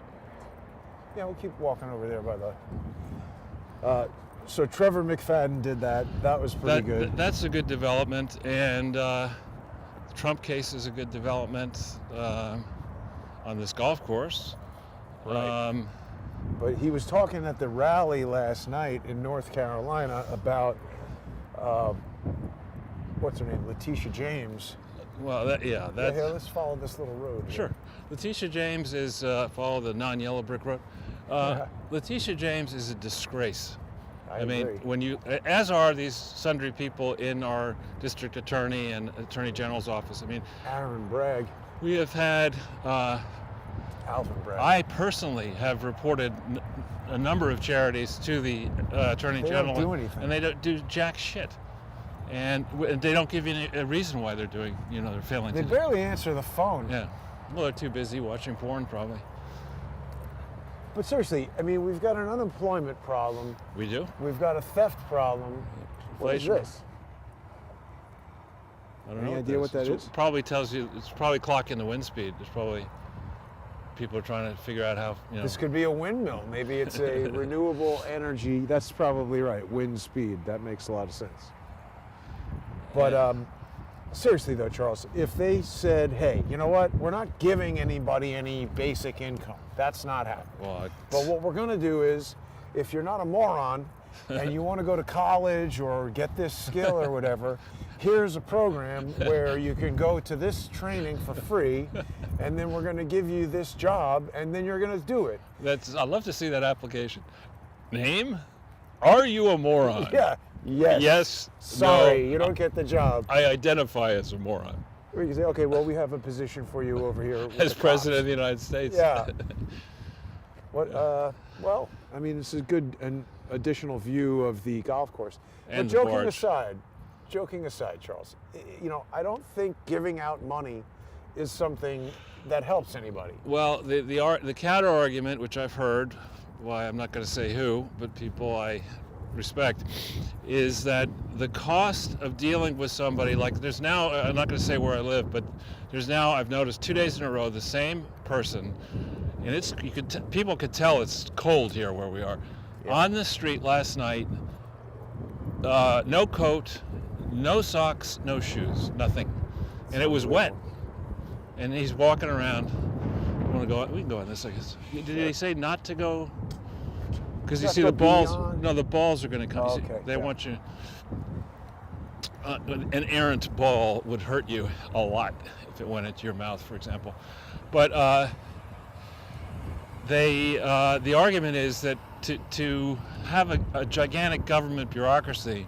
Yeah, we'll keep walking over there by the. So Trevor McFadden did that. That was pretty good. That's a good development, and the Trump case is a good development on this golf course. Right. But he was talking at the rally last night in North Carolina about what's her name, Letitia James. Well, that's. Here, let's follow this little road. Sure. Letitia James is follow the non-yellow brick road. Letitia James is a disgrace. I mean, when you, as are these sundry people in our district attorney and attorney general's office. I mean, Aaron Bragg. We have had. Alvin Bragg. I personally have reported a number of charities to the attorney general, don't do anything, and they don't do jack shit, and they don't give you a reason why they're doing. They're failing. They barely answer the phone. Yeah. Well, they're too busy watching porn, probably. But seriously, I mean, we've got an unemployment problem. We do? We've got a theft problem. What is this? I don't know. Any idea what that is? Probably tells you, it's probably clocking the wind speed. It's probably, people are trying to figure out how, This could be a windmill. Maybe it's a renewable energy. That's probably right. Wind speed. That makes a lot of sense. But seriously though, Charles, if they said, hey, you know what? We're not giving anybody any basic income. That's not happening. But what we're going to do is, if you're not a moron and you want to go to college or get this skill or whatever, here's a program where you can go to this training for free, and then we're going to give you this job, and then you're going to do it. I'd love to see that application. Name? Are you a moron? Yeah. Yes. Yes. Sorry, no, you don't get the job. I identify as a moron. We can say, okay, well, we have a position for you over here. As President of the United States. Yeah. Well, I mean, this is an additional view of the golf course. And but joking aside, Charles, I don't think giving out money is something that helps anybody. Well, the counter argument, which I've heard, I'm not going to say who, but people I respect, is that the cost of dealing with somebody, like there's now, I'm not going to say where I live, but there's now, I've noticed 2 days in a row, the same person, and it's, people could tell it's cold here where we are. Yeah. On the street last night, no coat, no socks, no shoes, nothing. And it was wet. And he's walking around. We can go on this, I guess. Did he say not to go? Because you see the balls. beyond. No, the balls are going to come. Oh, See, okay, they yeah. want you. An errant ball would hurt you a lot if it went into your mouth, for example. But the argument is that to have a gigantic government bureaucracy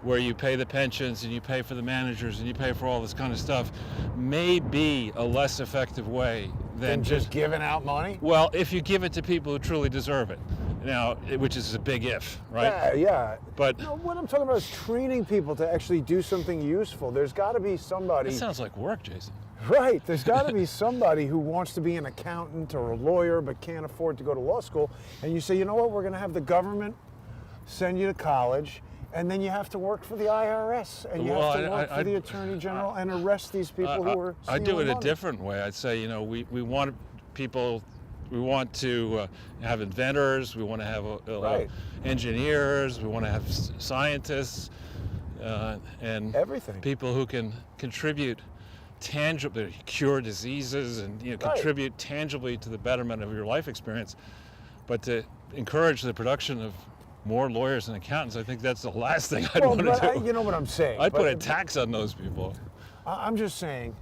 where you pay the pensions and you pay for the managers and you pay for all this kind of stuff may be a less effective way than just giving out money? well, if you give it to people who truly deserve it. Now, which is a big if, right? Yeah. But No, what I'm talking about is training people to actually do something useful. There's got to be somebody. that sounds like work, Jason. Right. There's got to be somebody who wants to be an accountant or a lawyer but can't afford to go to law school. And you say, you know what, we're going to have the government send you to college, and then you have to work for the IRS, and you have to work for the Attorney General and arrest these people who are I do it stealing a money. different way. I'd say, we want people, we want to have inventors, we want to have Right. engineers, we want to have scientists, and Everything. people who can contribute tangibly, cure diseases, and Right. contribute tangibly to the betterment of your life experience. But to encourage the production of more lawyers and accountants, I think that's the last thing I'd want to do. You know what I'm saying. I'd put a but tax on those people. I'm just saying,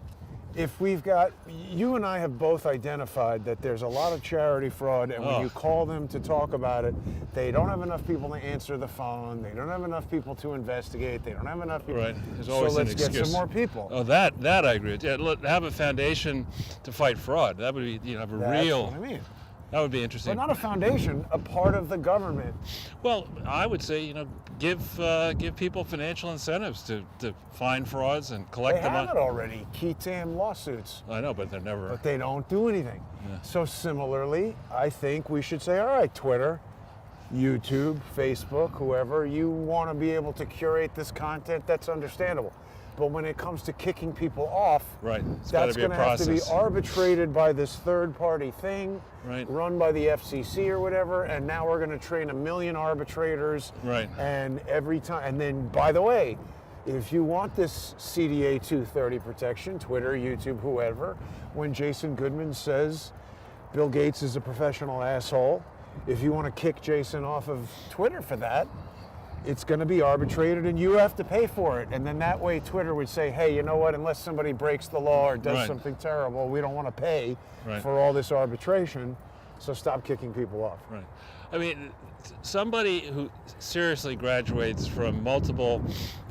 if we've got, you and I have both identified that there's a lot of charity fraud, and when Oh. you call them to talk about it, they don't have enough people to answer the phone, they don't have enough people to investigate, they don't have enough people. Right. There's So always let's an get excuse. some more people. Oh, that I agree with. Yeah, have a foundation to fight fraud. That would be, have a That's real. what I mean. That would be interesting. But not a foundation, a part of the government. Well, I would say, give people financial incentives to find frauds and collect They them have on. it already, key tam lawsuits, I know, but they're never. but they don't do anything. Yeah. So similarly, I think we should say, all right, Twitter, YouTube, Facebook, whoever, you want to be able to curate this content, that's understandable. But when it comes to kicking people off, Right. It's got to that's be a going to have to be process. arbitrated by this third-party thing, Right. run by the FCC or whatever, and now we're going to train 1 million arbitrators. Right. And every time, and then, by the way, if you want this CDA 230 protection, Twitter, YouTube, whoever, when Jason Goodman says Bill Gates is a professional asshole, if you want to kick Jason off of Twitter for that, it's going to be arbitrated and you have to pay for it. And then that way Twitter would say, hey, you know what, unless somebody breaks the law or does Right. something terrible, we don't want to pay Right. for all this arbitration, so stop kicking people off. Right. I mean, somebody who seriously graduates from multiple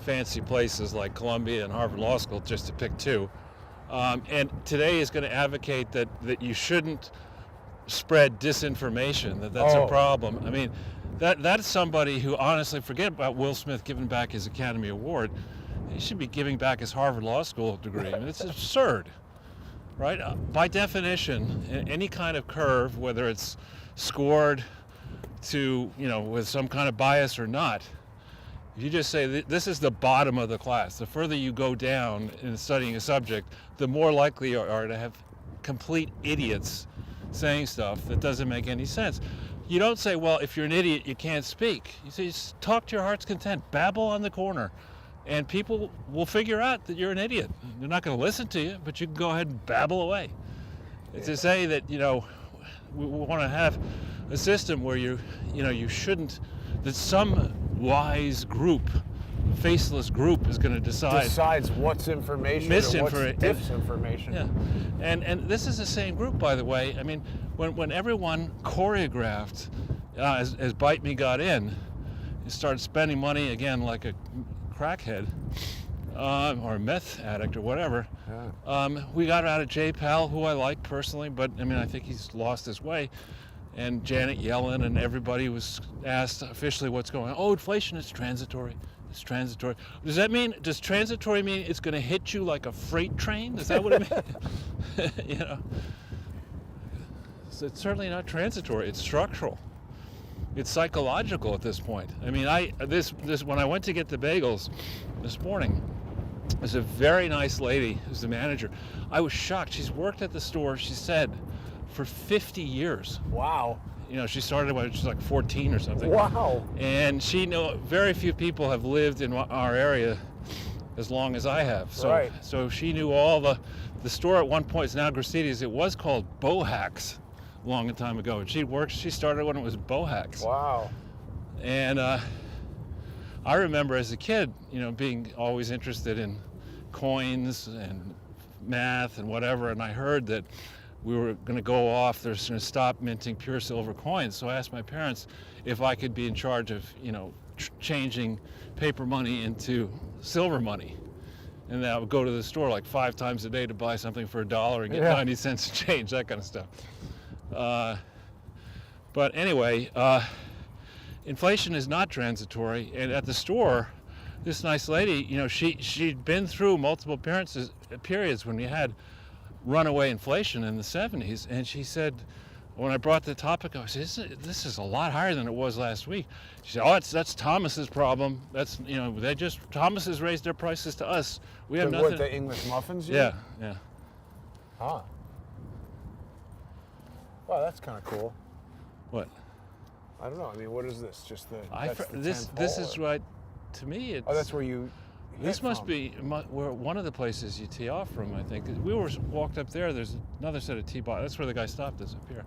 fancy places like Columbia and Harvard Law School, just to pick two, and today is going to advocate that you shouldn't spread disinformation, that's Oh. a problem. I mean, that's somebody who, honestly, forget about Will Smith giving back his Academy Award. He should be giving back his Harvard Law School degree. I mean, it's absurd, right? By definition, any kind of curve, whether it's scored to, with some kind of bias or not, if you just say this is the bottom of the class, the further you go down in studying a subject, the more likely you are to have complete idiots saying stuff that doesn't make any sense. You don't say, well, if you're an idiot, you can't speak. You say, just talk to your heart's content, babble on the corner, and people will figure out that you're an idiot. They're not going to listen to you, but you can go ahead and babble away. To say that, we want to have a system where you shouldn't, that some wise group, faceless group is going to Decides what's information or what's disinformation. Yeah, and this is the same group, by the way. I mean, when everyone choreographed, as Bite Me got in, and started spending money again like a crackhead, or a meth addict or whatever. Yeah. We got out of Jay Powell, who I like personally, but I mean, I think he's lost his way. And Janet Yellen and everybody was asked officially what's going on. Oh, inflation is transitory. It's transitory. Does transitory mean it's going to hit you like a freight train? Is that what it means? So it's certainly not transitory. It's structural. it's psychological at this point. I mean, this when I went to get the bagels this morning, there's a very nice lady who's the manager. I was shocked. She's worked at the store, she said, for 50 years. Wow. You know, she started when she was like 14 or something. Wow. And very few people have lived in our area as long as I have. So, Right. So she knew all the store at one point is now Graciti's. It was called Bohack's a long time ago. And she started when it was Bohack's. Wow. And I remember as a kid, you know, being always interested in coins and math and whatever, and I heard that we were going to go off, they're going to stop minting pure silver coins. So I asked my parents if I could be in charge of, you know, changing paper money into silver money. And then I would go to the store like 5 times a day to buy something for $1 and get 90 cents to change, that kind of stuff. But anyway, inflation is not transitory. And at the store, this nice lady, you know, she'd been through multiple periods when we had runaway inflation in the 70s, and she said, when I brought the topic, I said, this is a lot higher than it was last week. She said, oh, that's Thomas's problem. That's, you know, Thomas has raised their prices to us. We have nothing. What, the English muffins? Yeah. Huh. Wow, that's kind of cool. What? I don't know. I mean, what is this? Just the this 10th is hole, right, to me, it's... Oh, that's where you... This must be where one of the places you tee off from, I think. We walked up there, there's another set of tee boxes. That's where the guy stopped us up here.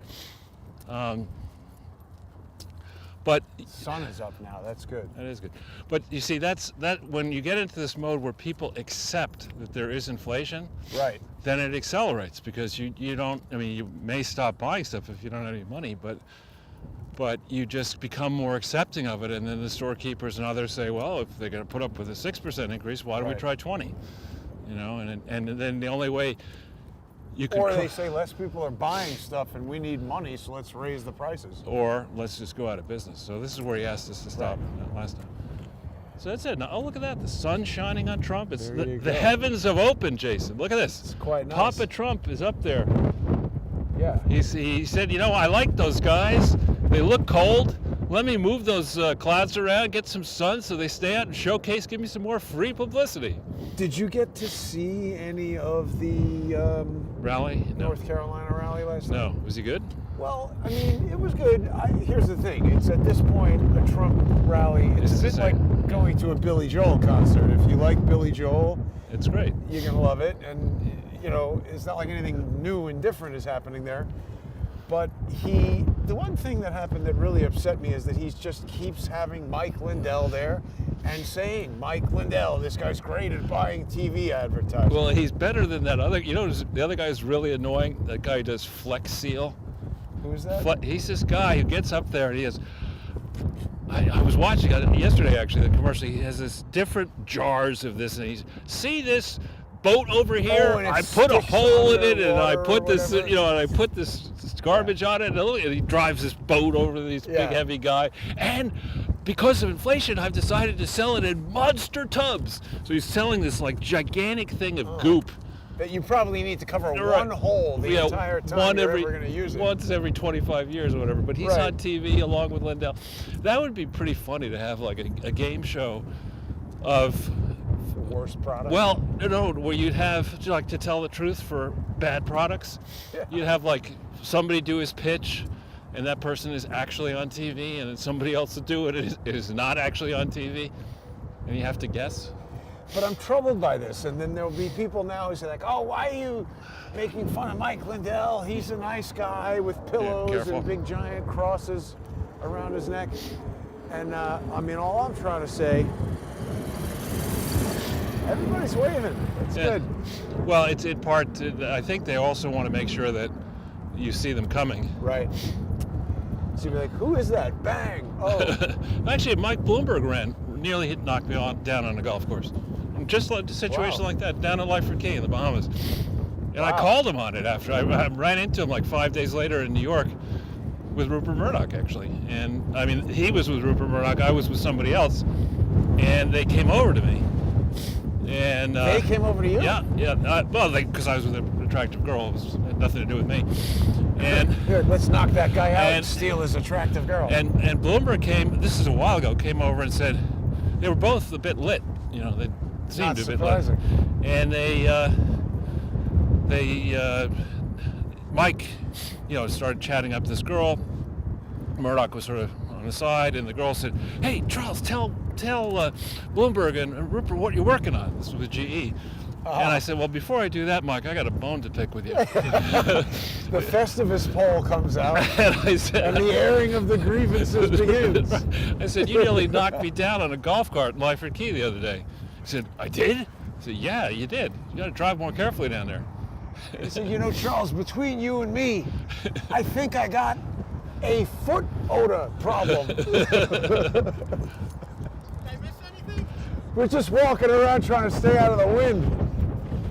But sun is up now, that's good. That is good. But you see, that when you get into this mode where people accept that there is inflation, right, then it accelerates, because you don't, I mean, you may stop buying stuff if you don't have any money, but you just become more accepting of it, and then the storekeepers and others say, well, if they're going to put up with a 6% increase, why don't we try 20? You know, and then the only way you can... Or they say less people are buying stuff and we need money, so let's raise the prices. Or let's just go out of business. So this is where he asked us to stop last time. So that's it. Now, oh, look at that. The sun's shining on Trump. It's the heavens have opened, Jason. Look at this. It's quite nice. Papa Trump is up there. Yeah. He said, you know, I like those guys. They look cold. Let me move those clouds around, get some sun so they stay out and showcase, give me some more free publicity. Did you get to see any of the rally? No. North Carolina rally last night? No. Was he good? Well, I mean, it was good. Here's the thing. It's at this point, a Trump rally, it's a bit like going to a Billy Joel concert. If you like Billy Joel, it's great. You're going to love it. And, you know, it's not like anything new and different is happening there. But the one thing that happened that really upset me is that he just keeps having Mike Lindell there and saying, Mike Lindell, this guy's great at buying TV advertising. Well, he's better than that other, you know, the other guy is really annoying. That guy who does Flex Seal. Who's that? He's this guy who gets up there and he has, I was watching it yesterday actually, the commercial. He has this different jars of this, and he's, see this boat over here? I put a hole in it, and I put this, you know, and I put this garbage on it, and he drives this boat over this big heavy guy. And because of inflation, I've decided to sell it in monster tubs. So he's selling this like gigantic thing of goop. That you probably need to cover one hole the entire time you're ever going to use it. Once every 25 years or whatever. But he's on TV along with Lindell. That would be pretty funny to have like a game show of the worst product. Well, no, where you'd have like to tell the truth for bad products. Yeah. You'd have like somebody do his pitch, and that person is actually on TV, and then somebody else will do it. It is not actually on TV, and you have to guess. But I'm troubled by this, and then there'll be people now who say like, oh, why are you making fun of Mike Lindell? He's a nice guy with pillows and big giant crosses around his neck. And I mean, all I'm trying to say, everybody's waving. It's good. Well, it's in part, I think they also want to make sure that you see them coming. Right. So you'll be like, who is that? Bang! Oh. Actually, Mike Bloomberg nearly knocked me down on a golf course. Just like a situation like that, down at Lyford Key in the Bahamas. And I called him on it after. I ran into him like 5 days later in New York with Rupert Murdoch, actually. And I mean, he was with Rupert Murdoch, I was with somebody else. And they came over to me. And they came over to you? Yeah. Well, because I was with attractive girl. It had nothing to do with me. And Here, let's knock that guy out and And- steal his attractive girl. and Bloomberg came. This is a while ago. Came over and said they were both a bit lit. You know, they seemed Not a bit lit. surprising. And Mike, you know, started chatting up this girl. Murdoch was sort of on the side, and the girl said, "Hey, Charles, tell Bloomberg and Rupert what you're working on." This was with GE. And I said, "Well, before I do that, Mike, I got a bone to pick with you." The Festivus poll comes out, And I said, and the airing of the grievances begins. I said, "You nearly knocked me down on a golf cart in Lyford Key the other day." He said, "I did?" I said, "Yeah, you did. You got to drive more carefully down there." He said, "You know, Charles, between you and me, I think I got a foot odor problem." Did I miss anything? We're just walking around trying to stay out of the wind.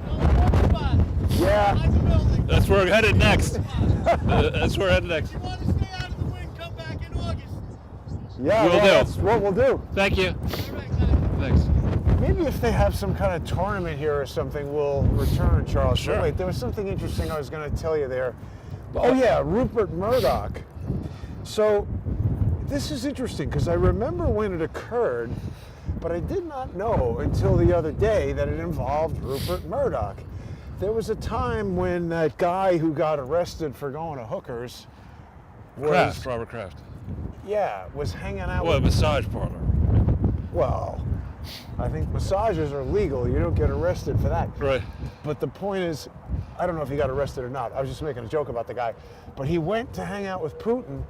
No, one spot. Yeah. Behind the building. That's where we're headed next. That's where we're headed next. If you want to stay out of the wind, come back in August. Yeah, Will well, do. that's what we'll do. Thank you. All right, guys. Thanks. Maybe if they have some kind of tournament here or something, we'll return, Charles. Sure. But wait, there was something interesting I was going to tell you there. Oh yeah, Rupert Murdoch. So this is interesting because I remember when it occurred, but I did not know until the other day that it involved Rupert Murdoch. There was a time when that guy who got arrested for going to hookers was, Robert Kraft. was hanging out Well, a with, massage parlor. well, I think massages are legal. You don't get arrested for that. Right. But the point is, I don't know if he got arrested or not. I was just making a joke about the guy. But he went to hang out with Putin,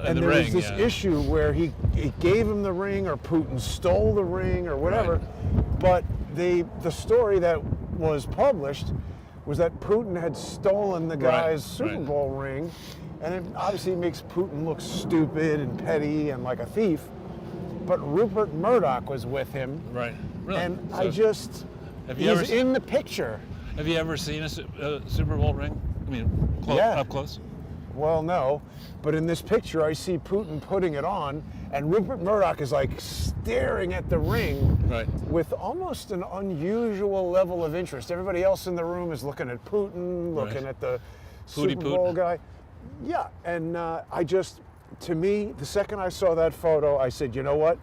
and the there ring, was this yeah. issue where he gave him the ring, or Putin stole the ring, or whatever. But the story that was published was that Putin had stolen the guy's Super right. Bowl ring, and it obviously makes Putin look stupid and petty and like a thief. But Rupert Murdoch was with him, Right. Really? and So, I just, have you ever he's se- in the picture. Have you ever seen a Super Bowl ring? I mean, Yeah. up close? Well, no, but in this picture I see Putin putting it on, and Rupert Murdoch is like staring at the ring Right. with almost an unusual level of interest. Everybody else in the room is looking at Putin, looking Right. at the Pooty Super Bowl Putin. guy. Yeah, and to me, the second I saw that photo, I said, you know what?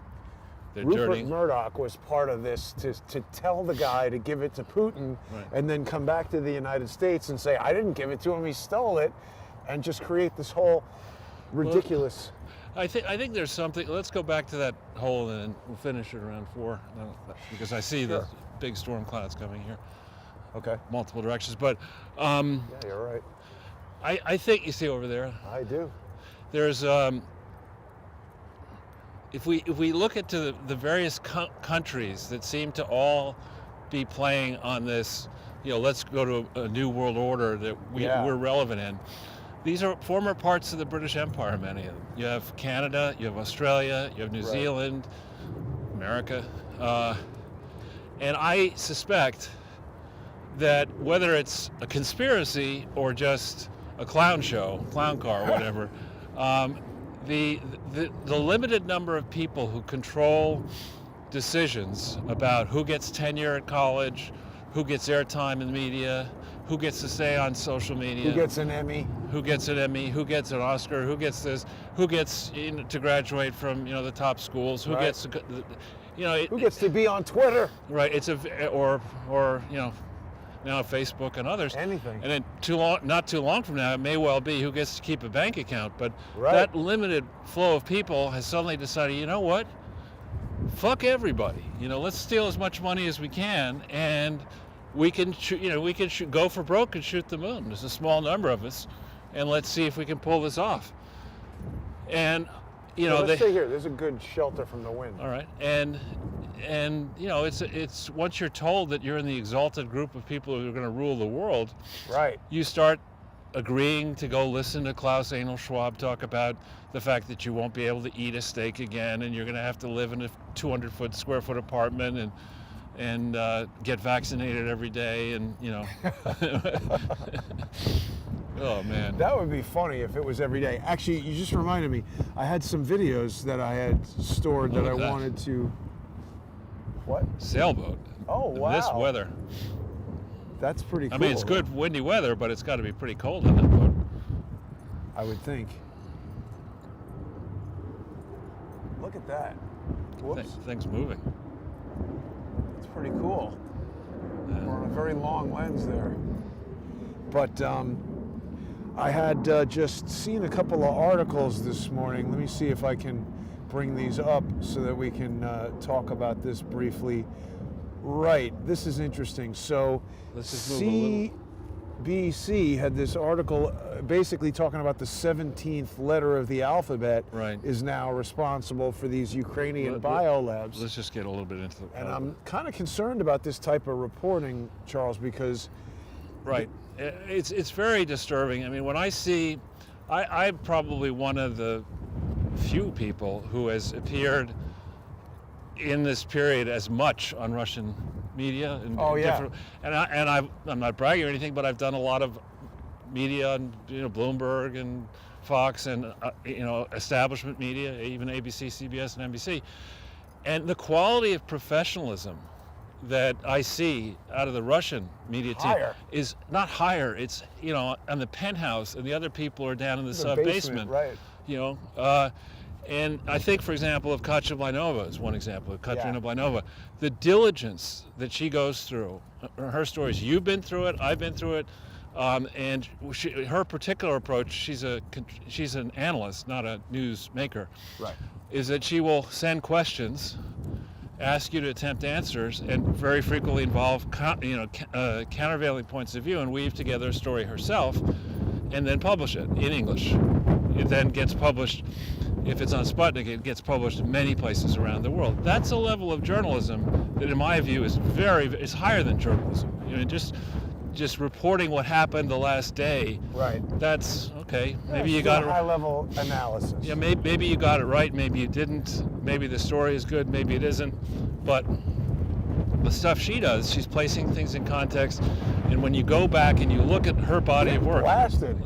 They're Rupert dirty. Murdoch was part of this to tell the guy to give it to Putin, Right. and then come back to the United States and say, I didn't give it to him, he stole it, and just create this whole ridiculous. I think there's something. Let's go back to that hole and we'll finish it around 4, because I see the Sure. big storm clouds coming here, Okay. multiple directions. But Yeah, you're right. I think you see over there. I do. There's if we look at the various countries that seem to all be playing on this, you know, let's go to a new world order that we're relevant in. These are former parts of the British Empire, many of them. You have Canada, you have Australia, you have New Zealand, America, and I suspect that whether it's a conspiracy or just a clown show, clown car, or whatever, the limited number of people who control decisions about who gets tenure at college, who gets airtime in the media, who gets to stay on social media, Who gets an Emmy? who gets an Emmy, who gets an Oscar, who gets this, who gets to graduate from the top schools, who Right. gets to, Who gets to be on Twitter? right? It's or now Facebook and others. Anything. And then not too long from now, it may well be who gets to keep a bank account. But Right. that limited flow of people has suddenly decided, you know what? Fuck everybody. Let's steal as much money as we can, and we can go for broke and shoot the moon. There's a small number of us, and let's see if we can pull this off. And Let's stay here. There's a good shelter from the wind. all right, and it's once you're told that you're in the exalted group of people who are going to rule the world, Right. you start agreeing to go listen to Klaus Anal Schwab talk about the fact that you won't be able to eat a steak again, and you're going to have to live in a 200 square foot apartment and get vaccinated every day, and oh man. That would be funny if it was every day. Actually, you just reminded me. I had some videos that I had stored that I Look at that. wanted to. What? Sailboat. Oh, In wow. this weather. That's pretty cool. I mean, it's good windy weather, but it's got to be pretty cold on that boat. I would think. Look at that. Whoops. Thing's moving. It's pretty cool. We're on a very long lens there. But I had just seen a couple of articles this morning. Let me see if I can bring these up so that we can talk about this briefly. Right, this is interesting. So Let's just move a little. CBC had this article basically talking about the 17th letter of the alphabet Right. is now responsible for these Ukrainian Let- biolabs. Let's just get a little bit into the. And I'm kind of concerned about this type of reporting, Charles, because Right. It's very disturbing. I mean, when I see, I'm probably one of the few people who has appeared in this period as much on Russian media. And Oh, yeah. different, I'm not bragging or anything, but I've done a lot of media on, Bloomberg and Fox and, establishment media, even ABC, CBS, and NBC. And the quality of professionalism that I see out of the Russian media team Higher. is not higher. It's, on the penthouse, and the other people are down in the the sub-basement. right? And I think, for example, of Katya Blainova is one example, of Katerina Yeah. Blainova. The diligence that she goes through, her stories, you've been through it, I've been through it, and her particular approach, she's an analyst, not a news maker, Right. is that she will send questions, ask you to attempt answers, and very frequently involve countervailing points of view, and weave together a story herself, and then publish it in English. It then gets published, if it's on Sputnik, it gets published in many places around the world. That's a level of journalism that, in my view, is is higher than journalism. Just reporting what happened the last day. Right. That's okay. Maybe Yeah, you got it. high-level analysis. Yeah, maybe you got it right. Maybe you didn't. Maybe the story is good. Maybe it isn't. But the stuff she does, she's placing things in context. And when you go back and you look at her body of work, Blasted.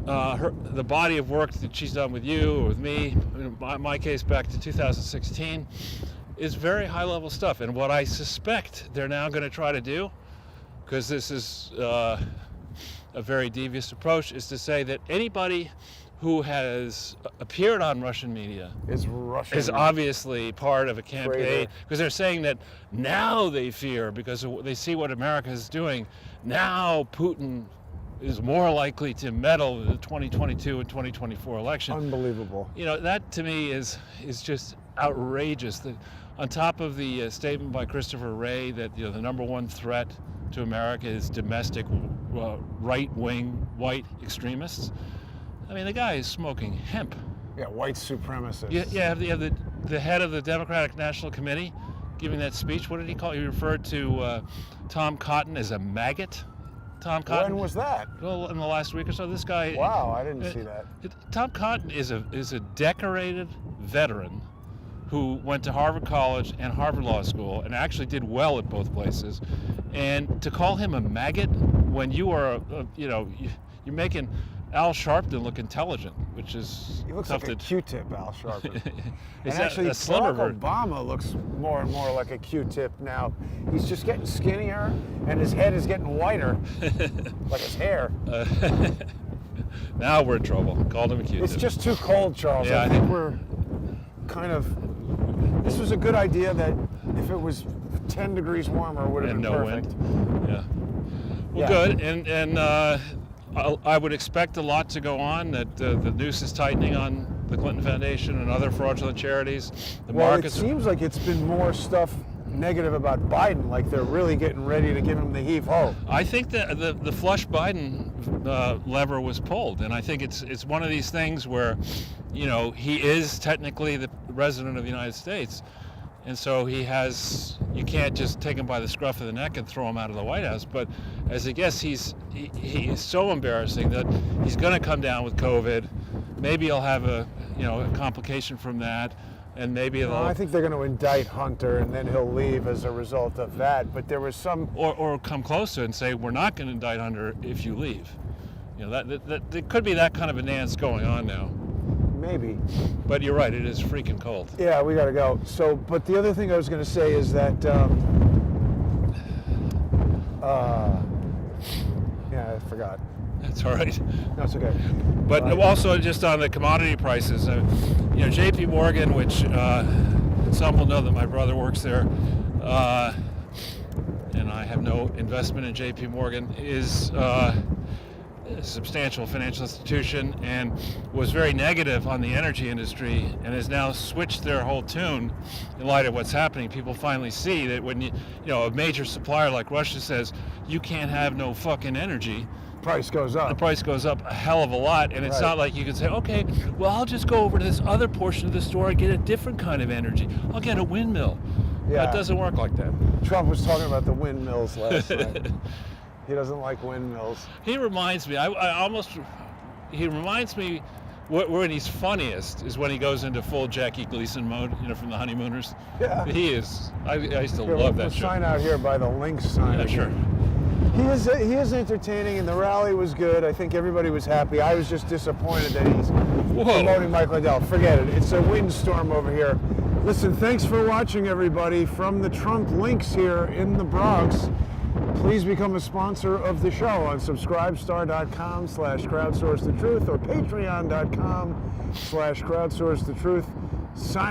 the body of work that she's done with you or with me, in my case back to 2016, is very high-level stuff. And what I suspect they're now going to try to do, because this is a very devious approach, is to say that anybody who has appeared on Russian media Is Russian. is obviously part of a campaign, Traitor. because they're saying that now they fear, because they see what America is doing, now Putin is more likely to meddle with the 2022 and 2024 election. Unbelievable. That to me is just outrageous. On top of the statement by Christopher Wray that the number one threat to America is domestic right-wing white extremists. I mean, the guy is smoking hemp. Yeah, white supremacists. You have the head of the Democratic National Committee giving that speech. What did he call it? He referred to Tom Cotton as a maggot. Tom Cotton. When was that? Well, in the last week or so, this guy. Wow, I didn't see that. Tom Cotton is a decorated veteran who went to Harvard College and Harvard Law School and actually did well at both places. And to call him a maggot when you are, you're making Al Sharpton look intelligent, which is He looks tough like a to. Q-tip, Al Sharpton. Is And that actually, a slimmer Barack version? Obama looks more and more like a Q-tip now. He's just getting skinnier, and his head is getting whiter, like his hair. Now we're in trouble. Called him a Q-tip. It's just too cold, Charles. Yeah, I I think think- we're kind of. This was a good idea that if it was 10 degrees warmer, it would have and been no perfect. wind. Yeah. Well, Yeah. good. And I would expect a lot to go on. That the noose is tightening on the Clinton Foundation and other fraudulent charities. The Well, it markets. seems like it's been more stuff negative about Biden, like they're really getting ready to give him the heave-ho. I think that the flush Biden lever was pulled, and I think it's one of these things where, he is technically the president of the United States, and so you can't just take him by the scruff of the neck and throw him out of the White House. But as a guest, he is so embarrassing that he's going to come down with COVID. Maybe he'll have a complication from that. And maybe Well, I think they're going to indict Hunter, and then he'll leave as a result of that. But there was some. or come closer and say, we're not going to indict Hunter if you leave. That there could be that kind of a dance going on now. Maybe. But you're right, it is freaking cold. Yeah, we got to go. So, but the other thing I was going to say is that Yeah, I forgot. That's all right. No, it's okay. But also just on the commodity prices, J.P. Morgan, which some will know that my brother works there, and I have no investment in J.P. Morgan, is a substantial financial institution and was very negative on the energy industry and has now switched their whole tune in light of what's happening. People finally see that when a major supplier like Russia says you can't have no fucking energy, Price goes up. the price goes up a hell of a lot, and it's Right. not like you can say, okay, well, I'll just go over to this other portion of the store and get a different kind of energy. I'll get a windmill. Yeah. It doesn't work like that. Trump was talking about the windmills last night. He doesn't like windmills. He reminds me, he reminds me when he's funniest is when he goes into full Jackie Gleason mode, from the Honeymooners. Yeah. He is. I used to Here, love we'll that show. sign out here by the Lynx sign. Yeah, sure. He is entertaining, and the rally was good. I think everybody was happy. I was just disappointed that he's promoting Mike Lindell. Forget it. It's a windstorm over here. Listen, thanks for watching, everybody, from the Trump Links here in the Bronx. Please become a sponsor of the show on subscribestar.com/crowdsourcethetruth or patreon.com/crowdsourcethetruth. Sign